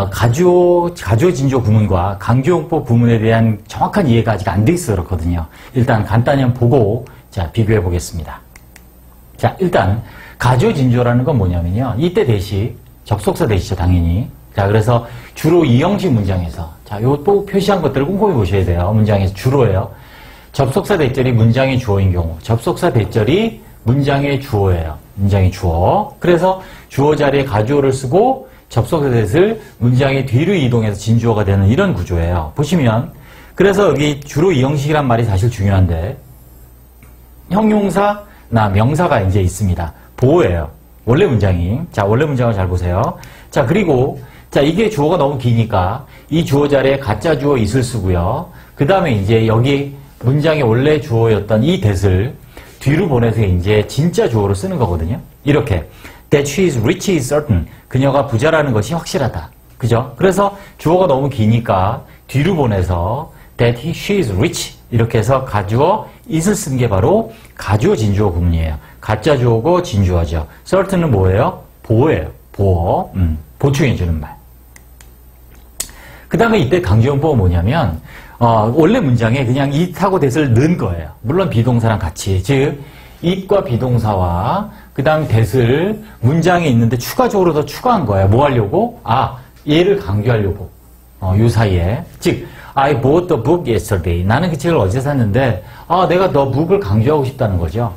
가주어 진조 구문과 강조용법 구문에 대한 정확한 이해가 아직 안 돼 있어 그렇거든요. 일단 간단히 한번 보고 자, 비교해 보겠습니다. 자, 일단 가주어 진조라는 건 뭐냐면요. 이때 대시 접속사 대시죠, 당연히. 자, 그래서 주로 이 형식 문장에서, 자, 요 또 표시한 것들을 꼼꼼히 보셔야 돼요. 문장에서 주로예요. 접속사 대절이 문장의 주어인 경우, 접속사 대절이 문장의 주어예요. 문장의 주어. 그래서 주어 자리에 가주어를 쓰고 접속사 대절 문장의 뒤로 이동해서 진주어가 되는 이런 구조예요. 보시면, 그래서 여기 주로 이 형식이란 말이 사실 중요한데, 형용사나 명사가 이제 있습니다. 보호예요. 원래 문장이. 자, 원래 문장을 잘 보세요. 자, 그리고 자, 이게 주어가 너무 기니까 이 주어 자리에 가짜 주어 is을 쓰고요. 그 다음에 이제 여기 문장의 원래 주어였던 이 that을 뒤로 보내서 이제 진짜 주어로 쓰는 거거든요. 이렇게 that she is rich is certain. 그녀가 부자라는 것이 확실하다. 그죠? 그래서 주어가 너무 기니까 뒤로 보내서 that she is rich 이렇게 해서 가주어 is을 쓴 게 바로 가주어 진주어 구문이에요. 가짜 주어고 진주어죠. certain은 뭐예요? 보어예요. 보어. 보충해주는 말. 그 다음에 이때 강조용법은 뭐냐면 원래 문장에 그냥 it하고 that을 넣은 거예요. 물론 비동사랑 같이. 즉 it과 비동사와 그 다음 that을 문장에 있는데 추가적으로 더 추가한 거예요. 뭐 하려고? 얘를 강조하려고. 요 사이에. 즉, I bought the book yesterday. 나는 그 책을 어제 샀는데, 내가 the book을 강조하고 싶다는 거죠.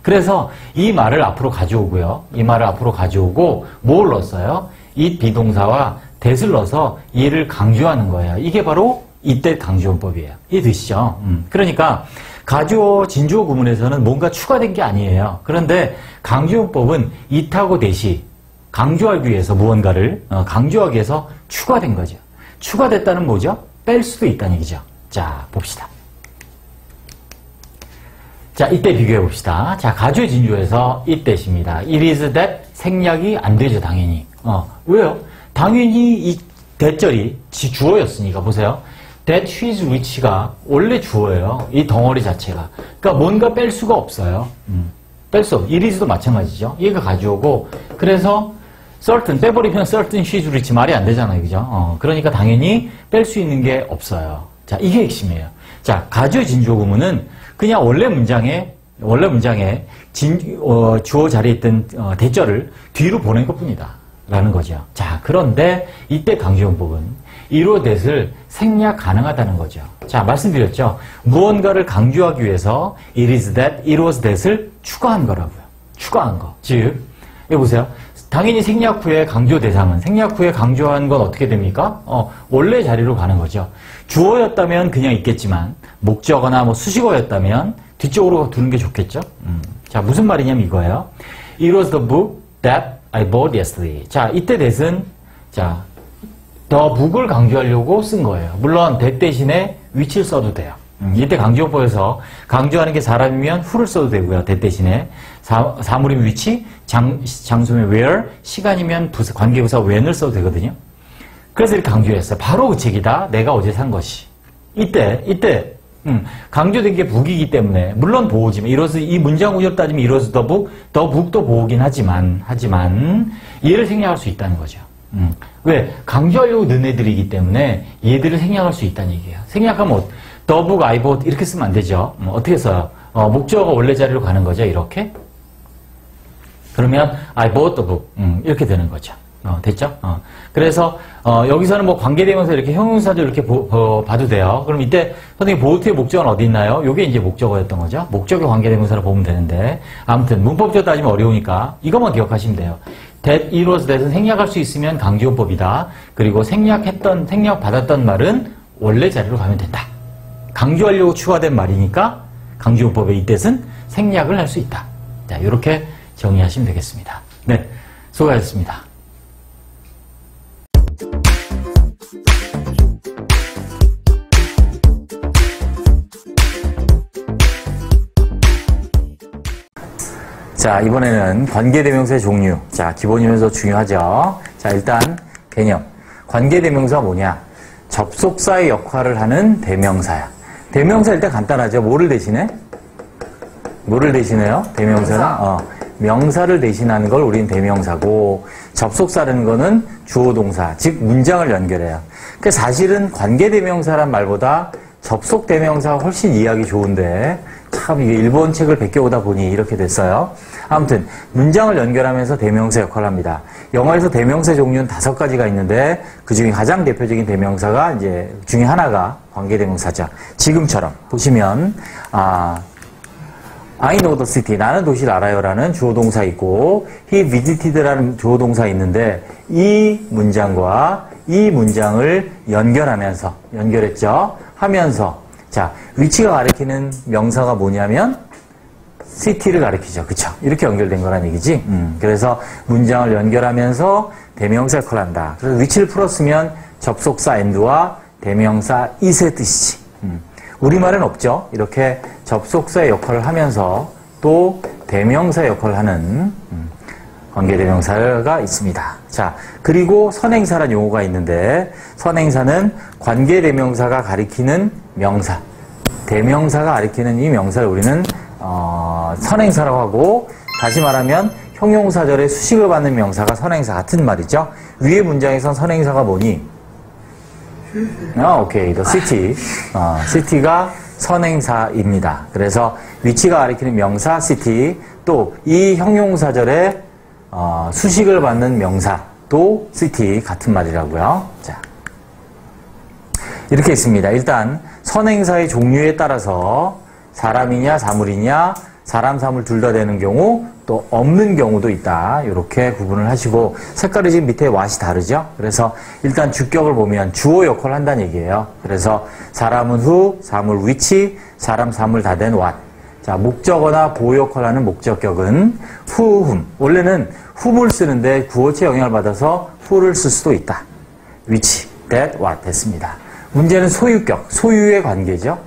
그래서 이 말을 앞으로 가져오고요. 이 말을 앞으로 가져오고, 뭘 넣었어요? it 비동사와 that을 넣어서 얘를 강조하는 거예요. 이게 바로 이때 강조원법이에요. 이해되시죠? 그러니까, 가주어, 진주어 구문에서는 뭔가 추가된 게 아니에요. 그런데 강조원법은 it하고 that이 강조하기 위해서 무언가를 강조하기 위해서 추가된 거죠. 추가됐다는 뭐죠? 뺄 수도 있다는 얘기죠. 자, 봅시다. 자, 이때 비교해 봅시다. 자, 가주어 진주어에서 itthat입니다. it is that 생략이 안 되죠, 당연히. 왜요? 당연히 이 that절이 주어였으니까, 보세요. that she's rich가 원래 주어예요. 이 덩어리 자체가. 그러니까 뭔가 뺄 수가 없어요. 뺄 수 없어. it is도 마찬가지죠. 얘가 가주어고, 그래서 certain, 빼버리면 certain she's rich 말이 안 되잖아요. 그죠? 그러니까 당연히 뺄 수 있는 게 없어요. 자, 이게 핵심이에요. 자, 가주어 진주어 구문은 그냥 원래 문장에 주어 자리에 있던 대절을 뒤로 보낸 것 뿐이다. 라는 거죠. 자, 그런데 이때 강조용법은 이로 that을 생략 가능하다는 거죠. 자, 말씀드렸죠. 무언가를 강조하기 위해서 it is that, it was that을 추가한 거라고요. 추가한 거. 즉, 여기 보세요. 당연히 생략 후에 강조 대상은, 생략 후에 강조한 건 어떻게 됩니까? 원래 자리로 가는 거죠. 주어였다면 그냥 있겠지만, 목적어나 뭐 수식어였다면 뒤쪽으로 두는 게 좋겠죠? 자, 무슨 말이냐면 이거예요. It was the book that I bought yesterday. 자, 이때 that은, 자, the book을 강조하려고 쓴 거예요. 물론 that 대신에 which를 써도 돼요. 이때 강조법에서 강조하는 게 사람이면 who를 써도 되고요. that 대신에 사물이면 which, 장소면 where, 시간이면 관계부사 when을 써도 되거든요. 그래서 이렇게 강조했어요. 바로 그 책이다. 내가 어제 산 것이. 이때 강조된 게 book이기 때문에 물론 보호지만 이 문장 구조로 따지면 이로서 the book도 보호긴 하지만 얘를 생략할 수 있다는 거죠. 왜? 강조하려고 넣은 애들이기 때문에 얘들을 생략할 수 있다는 얘기예요. 생략하면 the book I bought 이렇게 쓰면 안 되죠. 어떻게 써요? 목적어가 원래 자리로 가는 거죠. 이렇게. 그러면 I bought the book 이렇게 되는 거죠. 됐죠? 그래서 여기서는 뭐 관계대명사 이렇게 형용사도 이렇게 봐도 돼요. 그럼 이때 선생님 bought의 목적어는 어디 있나요? 요게 이제 목적어였던 거죠. 목적어 관계대명사를 보면 되는데 아무튼 문법적으로 따지면 어려우니까 이것만 기억하시면 돼요. that, it was that은 생략할 수 있으면 강조법이다. 그리고 생략받았던 말은 원래 자리로 가면 된다. 강조하려고 추가된 말이니까 강조법의 이 that은 생략을 할 수 있다. 자, 이렇게 정리하시면 되겠습니다. 네, 수고하셨습니다. 자, 이번에는 관계대명사의 종류. 자, 기본이면서 중요하죠. 자, 일단 개념. 관계대명사가 뭐냐? 접속사의 역할을 하는 대명사야. 대명사 일단 간단하죠. 뭐를 대신해? 뭐를 대신해요? 대명사는? 명사를 대신하는 걸 우리는 대명사고, 접속사라는 거는 주어 동사, 즉 문장을 연결해요. 그 사실은 관계대명사란 말보다 접속대명사가 훨씬 이해하기 좋은데, 참 이게 일본 책을 베껴오다 보니 이렇게 됐어요. 아무튼 문장을 연결하면서 대명사 역할을 합니다. 영어에서 대명사 종류는 5가지가 있는데 그 중에 가장 대표적인 대명사가 이제 중에 하나가 관계대명사죠. 지금처럼 보시면 I know the city. 나는 도시를 알아요라는 주어 동사 있고 he visited라는 주어 동사 있는데 이 문장과 이 문장을 연결했죠. 하면서 자, 위치가 가리키는 명사가 뭐냐면 city를 가리키죠. 그쵸? 이렇게 연결된 거란 얘기지. 그래서 문장을 연결하면서 대명사 역할을 한다. 그래서 위치를 풀었으면 접속사 and와 대명사 is의 뜻이지. 우리말은 없죠. 이렇게 접속사의 역할을 하면서 또 대명사 역할을 하는 관계대명사가 있습니다. 자, 그리고 선행사라는 용어가 있는데 선행사는 관계대명사가 가리키는 명사, 대명사가 가리키는 이 명사를 우리는 선행사라고 하고 다시 말하면 형용사절에 수식을 받는 명사가 선행사 같은 말이죠. 위의 문장에선 선행사가 뭐니? 오케이. The city. city가 선행사입니다. 그래서 위치가 가리키는 명사 city, 또 이 형용사절에 수식을 받는 명사 또 city 같은 말이라고요. 자, 이렇게 있습니다. 일단 선행사의 종류에 따라서 사람이냐 사물이냐 사람 사물 둘 다 되는 경우 또 없는 경우도 있다. 이렇게 구분을 하시고 색깔이 지금 밑에 what이 다르죠. 그래서 일단 주격을 보면 주어 역할을 한다는 얘기예요. 그래서 사람은 who, 사물 which, 사람 사물 다 된 what. 자, 목적어나 보호 역할을 하는 목적격은 who, whom. 원래는 whom을 쓰는데 구어체 영향을 받아서 who를 쓸 수도 있다. which, that, what 됐습니다. 문제는 소유격, 소유의 관계죠.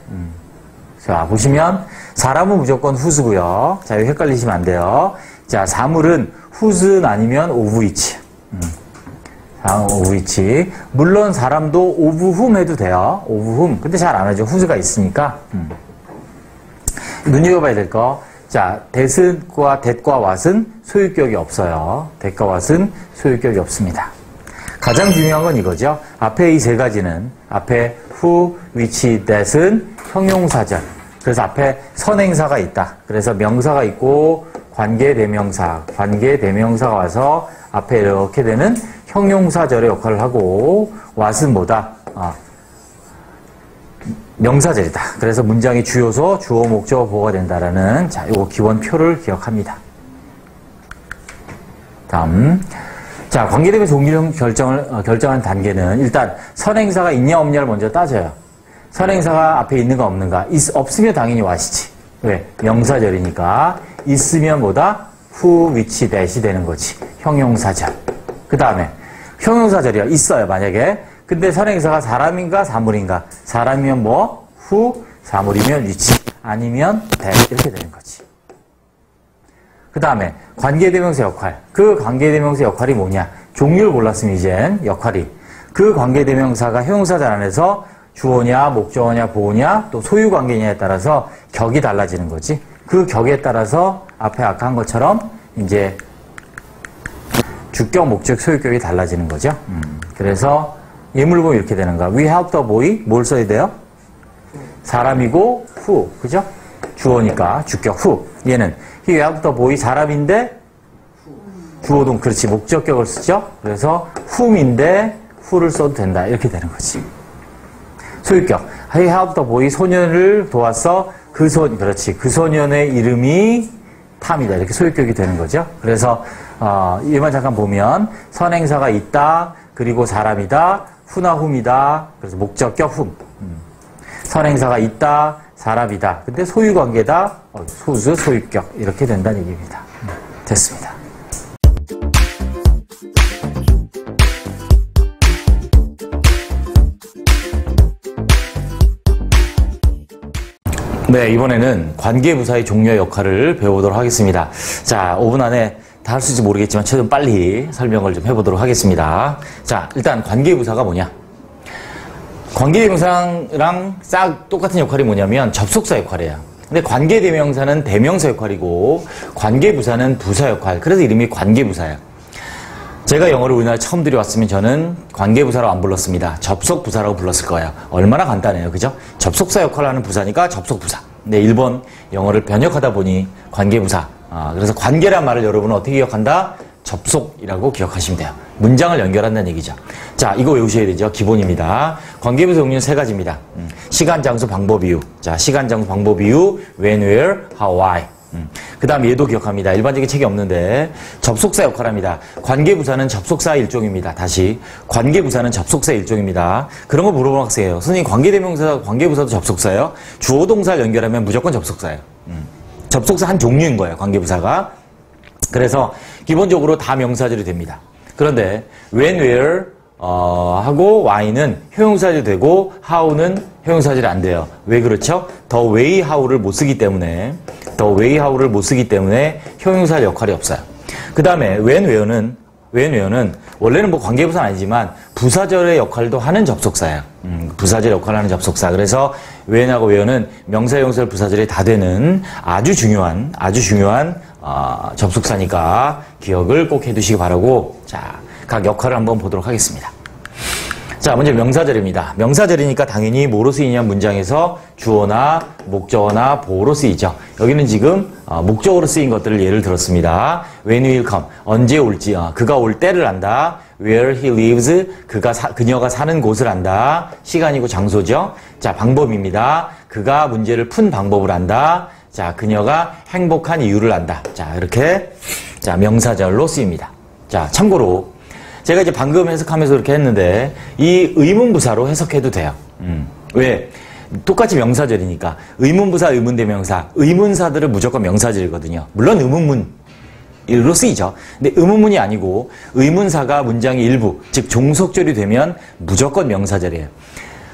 자, 보시면 사람은 무조건 whose고요. 자, 이거 헷갈리시면 안 돼요. 자, 사물은 whose 아니면 of which. of which. 물론 사람도 of whom 해도 돼요. of whom. 근데 잘 안 하죠. whose가 있으니까. 눈여겨봐야 될 거. 자, that과 what은 소유격이 없어요. that과 what은 소유격이 없습니다. 가장 중요한 건 이거죠. 앞에 이 세 가지는 앞에 who, which, that은 형용사절. 그래서 앞에 선행사가 있다. 그래서 명사가 있고 관계대명사가 와서 앞에 이렇게 되는 형용사절의 역할을 하고 what은 뭐다? 명사절이다. 그래서 문장의 주요소, 주어, 목적어, 보호가 된다라는 자, 요거 기본표를 기억합니다. 다음. 자, 관계대명 종류 결정한 단계는 일단 선행사가 있냐 없냐를 먼저 따져요. 선행사가 앞에 있는가 없는가. 없으면 당연히 what이지. 왜? 명사절이니까. 있으면 뭐다? who, which, that이 되는 거지. 형용사절. 그 다음에 형용사절이야. 있어요. 만약에. 근데 선행사가 사람인가 사물인가. 사람이면 뭐? who, 사물이면 which, 아니면 that 이렇게 되는 거지. 그 다음에 관계대명사 역할. 그 관계대명사 역할이 뭐냐. 종류를 몰랐으면 이젠 역할이. 그 관계대명사가 형용사절 안에서 주어냐, 목적어냐, 보어냐, 또 소유관계냐에 따라서 격이 달라지는 거지. 그 격에 따라서 앞에 아까 한 것처럼 이제 주격, 목적, 소유격이 달라지는 거죠. 그래서 예물 보면 이렇게 되는 거야. We helped the boy. 뭘 써야 돼요? 사람이고 who. 그죠? 주어니까 주격 who. 얘는 he helped the boy 사람인데 주어동 그렇지. 목적격을 쓰죠. 그래서 whom인데 who를 써도 된다. 이렇게 되는 거지. 소유격. He helped the boy. 소년을 도왔어. 그렇지. 그 소년의 이름이 탐이다. 이렇게 소유격이 되는 거죠. 그래서, 얘만 잠깐 보면, 선행사가 있다. 그리고 사람이다. who나 whom이다. 그래서 목적격 whom. 선행사가 있다. 사람이다. 근데 소유관계다. 소수, 소유격. 이렇게 된다는 얘기입니다. 됐습니다. 네, 이번에는 관계부사의 종류 역할을 배워보도록 하겠습니다. 자, 5분 안에 다 할 수 있을지 모르겠지만 최대한 빨리 설명을 좀 해보도록 하겠습니다. 자, 일단 관계부사가 뭐냐? 관계대명사랑 싹 똑같은 역할이 뭐냐면 접속사 역할이에요. 근데 관계대명사는 대명사 역할이고 관계부사는 부사 역할. 그래서 이름이 관계부사예요. 제가 영어를 우리나라에 처음 들여왔으면 저는 관계부사라고 안 불렀습니다. 접속부사라고 불렀을 거예요. 얼마나 간단해요. 그죠? 접속사 역할을 하는 부사니까 접속부사. 근데 일본 영어를 변역하다 보니 관계부사. 그래서 관계란 말을 여러분은 어떻게 기억한다? 접속이라고 기억하시면 돼요. 문장을 연결한다는 얘기죠. 자, 이거 외우셔야 되죠. 기본입니다. 관계부사 종류는 세 가지입니다. 시간, 장소, 방법, 이유. 자, 시간, 장소, 방법, 이유. when, where, how, why. 그 다음 얘도 기억합니다. 일반적인 책이 없는데 접속사 역할을 합니다. 관계부사는 접속사 일종입니다. 다시 관계부사는 접속사 일종입니다. 그런 거 물어보는 학생이에요. 선생님 관계대명사 관계부사도 접속사예요? 주어 동사를 연결하면 무조건 접속사예요. 접속사 한 종류인 거예요. 관계부사가. 그래서 기본적으로 다 명사절이 됩니다. 그런데 when, where 하고 why는 형용사절이 되고 how는 형용사절이 안 돼요. 왜 그렇죠? the way how를 못 쓰기 때문에 형용사 역할이 없어요. 그 다음에 when, where는 원래는 뭐 관계부사는 아니지만 부사절의 역할도 하는 접속사예요. 부사절 역할을 하는 접속사. 그래서 when하고 where는 명사, 형용사, 부사절이 다 되는 아주 중요한 접속사니까 기억을 꼭 해두시기 바라고 자, 각 역할을 한번 보도록 하겠습니다. 자, 먼저 명사절입니다. 명사절이니까 당연히 뭐로 쓰이냐 문장에서 주어나 목적어나 보어로 쓰이죠. 여기는 지금 목적어로 쓰인 것들을 예를 들었습니다. When he will come, 언제 올지, 그가 올 때를 안다. Where he lives, 그녀가 사는 곳을 안다. 시간이고 장소죠. 자, 방법입니다. 그가 문제를 푼 방법을 안다. 자, 그녀가 행복한 이유를 안다. 자, 이렇게 자 명사절로 쓰입니다. 자, 참고로 제가 이제 방금 해석하면서 이렇게 했는데 이 의문부사로 해석해도 돼요. 왜? 똑같이 명사절이니까 의문부사, 의문대명사, 의문사들은 무조건 명사절이거든요. 물론 의문문으로 쓰이죠. 근데 의문문이 아니고 의문사가 문장의 일부, 즉 종속절이 되면 무조건 명사절이에요.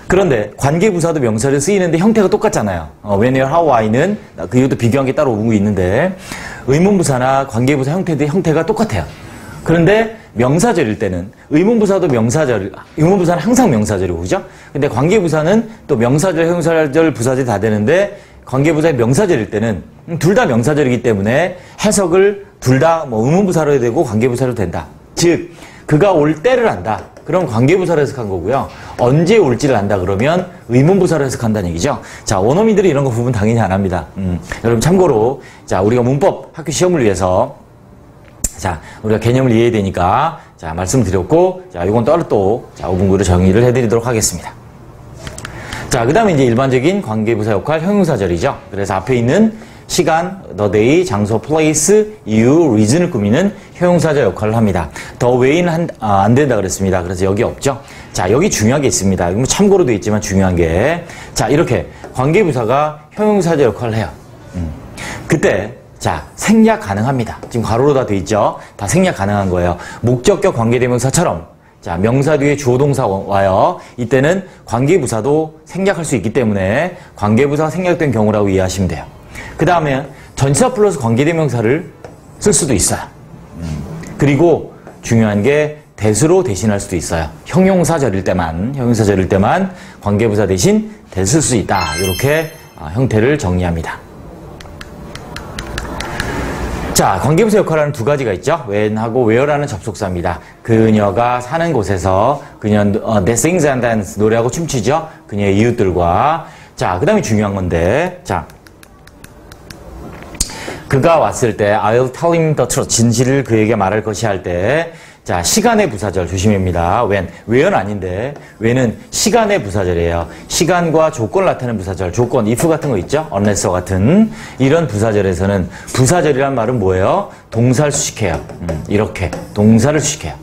그런데 관계부사도 명사를 쓰이는데 형태가 똑같잖아요. when, where, how, why는 그것도 비교한 게 따로 오고 있는데 의문부사나 관계부사 형태가 똑같아요. 그런데 명사절일 때는 의문부사도 의문부사는 항상 명사절이고 그죠? 근데 관계부사는 또 명사절, 형용사절, 부사절이 다 되는데 관계부사의 명사절일 때는 둘 다 명사절이기 때문에 해석을 둘 다 뭐 의문부사로 해도 되고 관계부사로 된다. 즉 그가 올 때를 안다. 그럼 관계부사로 해석한 거고요. 언제 올지를 안다 그러면 의문부사로 해석한다는 얘기죠. 자, 원어민들이 이런 거 부분 당연히 안 합니다. 여러분 참고로 자 우리가 문법 학교 시험을 위해서 자, 우리가 개념을 이해해야 되니까, 자, 말씀드렸고, 자, 이건 따로 또, 자, 5분구로 정의를 해드리도록 하겠습니다. 자, 그 다음에 이제 일반적인 관계부사 역할 형용사절이죠. 그래서 앞에 있는 시간, the day, 장소, place, 이유, reason을 꾸미는 형용사절 역할을 합니다. the way는 안 된다 그랬습니다. 그래서 여기 없죠. 자, 여기 중요한 게 있습니다. 이거 뭐 참고로 돼 있지만 중요한 게, 자, 이렇게 관계부사가 형용사절 역할을 해요. 그때, 자, 생략 가능합니다. 지금 가로로 다 돼 있죠? 다 생략 가능한 거예요. 목적격 관계대명사처럼 자, 명사 뒤에 주어동사 와요. 이때는 관계부사도 생략할 수 있기 때문에 관계부사가 생략된 경우라고 이해하시면 돼요. 그 다음에 전치사 플러스 관계대명사를 쓸 수도 있어요. 그리고 중요한 게 대수로 대신할 수도 있어요. 형용사절일 때만 관계부사 대신 대 쓸 수 있다. 이렇게 형태를 정리합니다. 자, 관계부사 역할을 하는 두 가지가 있죠. when하고 where라는 접속사입니다. 그녀가 사는 곳에서 그녀는 They sings and dance 노래하고 춤추죠. 그녀의 이웃들과 자, 그 다음에 중요한 건데 자, 그가 왔을 때 I'll tell him the truth 진실을 그에게 말할 것이 할 때 자, 시간의 부사절 조심합니다. when은 아닌데 when은 시간의 부사절이에요. 시간과 조건을 나타내는 부사절, 조건, if 같은 거 있죠? unless 같은 이런 부사절에서는 부사절이란 말은 뭐예요? 동사를 수식해요. 이렇게 동사를 수식해요.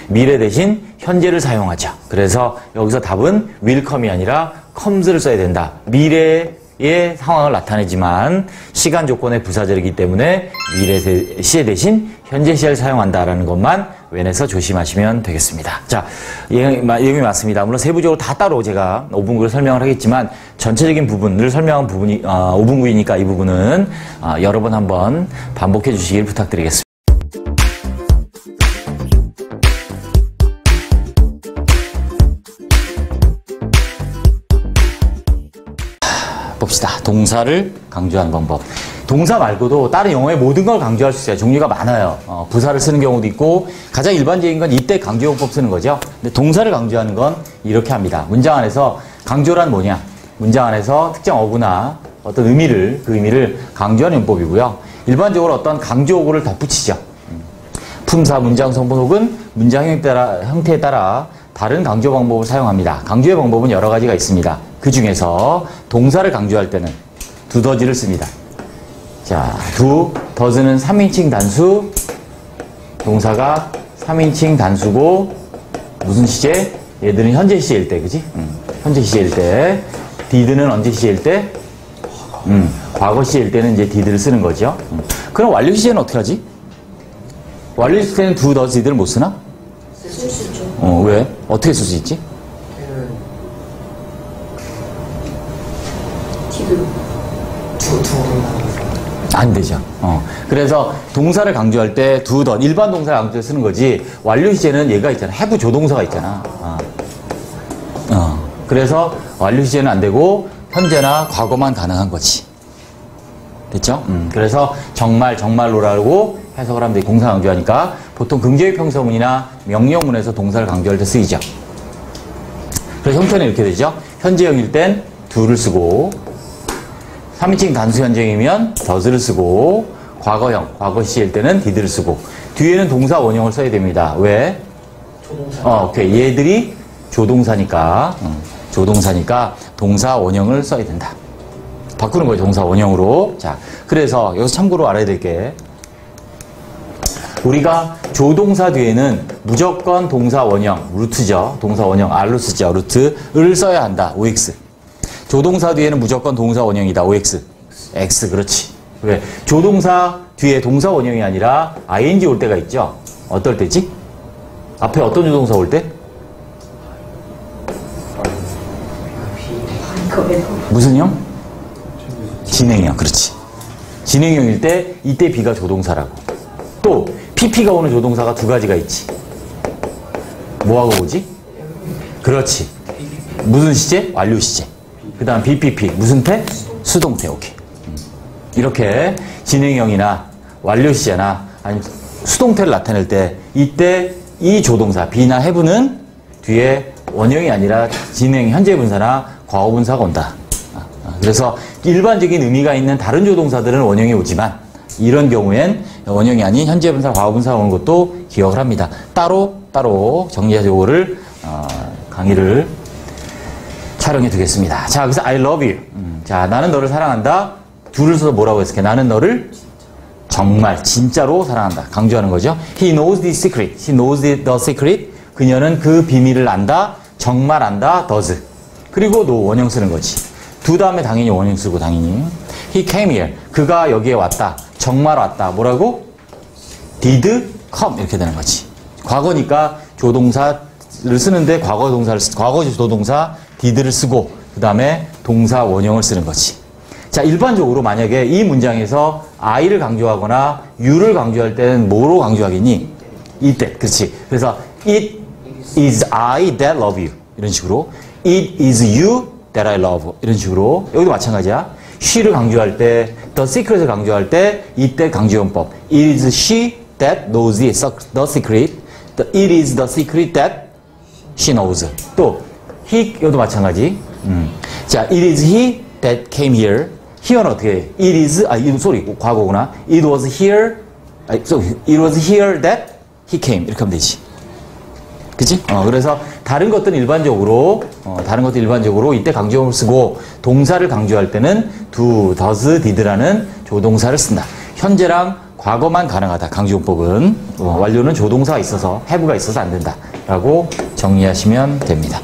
미래 대신 현재를 사용하죠. 그래서 여기서 답은 will come이 아니라 comes를 써야 된다. 미래의 상황을 나타내지만 시간 조건의 부사절이기 때문에 미래 시제 대신 현재 시제를 사용한다라는 것만 when에서 조심하시면 되겠습니다. 자, 내용이 맞습니다. 물론 세부적으로 다 따로 제가 5분구를 설명을 하겠지만 전체적인 부분을 설명한 부분이 5분구이니까 이 부분은 여러 번 한번 반복해 주시길 부탁드리겠습니다. 봅시다. 동사를 강조하는 방법. 동사 말고도 다른 영어의 모든 걸 강조할 수 있어요. 종류가 많아요. 부사를 쓰는 경우도 있고 가장 일반적인 건 이때 강조용법 쓰는 거죠. 근데 동사를 강조하는 건 이렇게 합니다. 문장 안에서 강조란 뭐냐? 문장 안에서 특정 어구나 어떤 의미를 그 의미를 강조하는 용법이고요. 일반적으로 어떤 강조어구를 덧붙이죠. 품사, 문장 성분 혹은 문장 형태에 따라 다른 강조 방법을 사용합니다. 강조의 방법은 여러 가지가 있습니다. 그 중에서 동사를 강조할 때는 두더지를 씁니다. 자, 더즈는 3인칭 단수, 동사가 3인칭 단수고 무슨 시제? 얘들은 현재 시제일 때, 그지? 현재 시제일 때. did는 언제 시제일 때? 과거 시제일 때는 이제 did를 쓰는 거죠. 그럼 완료 시제는 어떻게 하지? 완료 시제는 do, does, did를 못 쓰나? 쓸 수 있죠. 왜? 어떻게 쓸 수 있지? 티드 안 되죠. 그래서 동사를 강조할 때 do, does, 일반 동사를 강조해 쓰는 거지 완료 시제는 얘가 있잖아. have 조동사가 있잖아. 그래서 완료 시제는 안 되고 현재나 과거만 가능한 거지. 됐죠? 그래서 정말로라고 해석을 하면 돼. 동사 강조하니까 보통 긍정의 평서문이나 명령문에서 동사를 강조할 때 쓰이죠. 그래서 형태는 이렇게 되죠. 현재형일 땐 do를 쓰고 3인칭 단수 현재형이면 does를 쓰고 과거형, 과거 시일 때는 did를 쓰고 뒤에는 동사 원형을 써야 됩니다. 왜? 조동사. 오케이. 얘들이 조동사니까 동사 원형을 써야 된다. 바꾸는 거예요. 동사 원형으로. 자, 그래서 여기서 참고로 알아야 될 게 우리가 조동사 뒤에는 무조건 동사 원형, 루트죠. 동사 원형, R로 쓰죠. 루트를 써야 한다. OX. 조동사 뒤에는 무조건 동사 원형이다. OX. X, 그렇지. 왜? 조동사 뒤에 동사 원형이 아니라 ing 올 때가 있죠. 어떨 때지? 앞에 어떤 조동사 올 때? 무슨 형? 진행형. 그렇지. 진행형일 때 이때 B가 조동사라고. 또 PP가 오는 조동사가 두 가지가 있지. 뭐하고 오지? 그렇지. 무슨 시제? 완료 시제. 그 다음 BPP. 무슨 태? 수동태. 오케이. 이렇게 진행형이나 완료 시제나 아니면 수동태를 나타낼 때 이때 이 조동사 B나 have는 뒤에 원형이 아니라 진행 현재 분사나 과거 분사가 온다. 그래서 일반적인 의미가 있는 다른 조동사들은 원형이 오지만 이런 경우엔 원형이 아닌 현재 분사, 과거 분사가 오는 것도 기억을 합니다. 따로 정리해서 요거를 강의를 촬영해 두겠습니다. 자, 그래서 I love you. 자, 나는 너를 사랑한다. 둘을 써서 뭐라고 했을게? 나는 너를 정말 진짜로 사랑한다. 강조하는 거죠. He knows the secret. He knows the secret. 그녀는 그 비밀을 안다. 정말 안다. does. 그리고 너 원형 쓰는 거지. 두 다음에 당연히 원형 쓰고 당연히. He came here. 그가 여기에 왔다. 정말 왔다. 뭐라고? Did come. 이렇게 되는 거지. 과거니까 조동사를 쓰는데 과거 조동사 did를 쓰고 그 다음에 동사 원형을 쓰는 거지. 자, 일반적으로 만약에 이 문장에서 I를 강조하거나 You를 강조할 때는 뭐로 강조하겠니? 이때. 그렇지. 그래서 It is I that love you. 이런 식으로. It is you that I love. 이런 식으로. 여기도 마찬가지야. She를 강조할 때, The secret을 강조할 때 이때 강조용법. It is she that knows the secret. It is the secret that she knows. 또 he, 여기도 마찬가지. 자, it is he that came here. here는 어떻게 해? It is, 과거구나. It was here that he came. 이렇게 하면 되지. 그치? 그래서 다른 것들은 일반적으로 이때 강조형을 쓰고 동사를 강조할 때는 do, does, did라는 조동사를 쓴다. 현재랑 과거만 가능하다. 강조용법은. 완료는 조동사가 있어서, have가 있어서 안 된다. 라고 정리하시면 됩니다.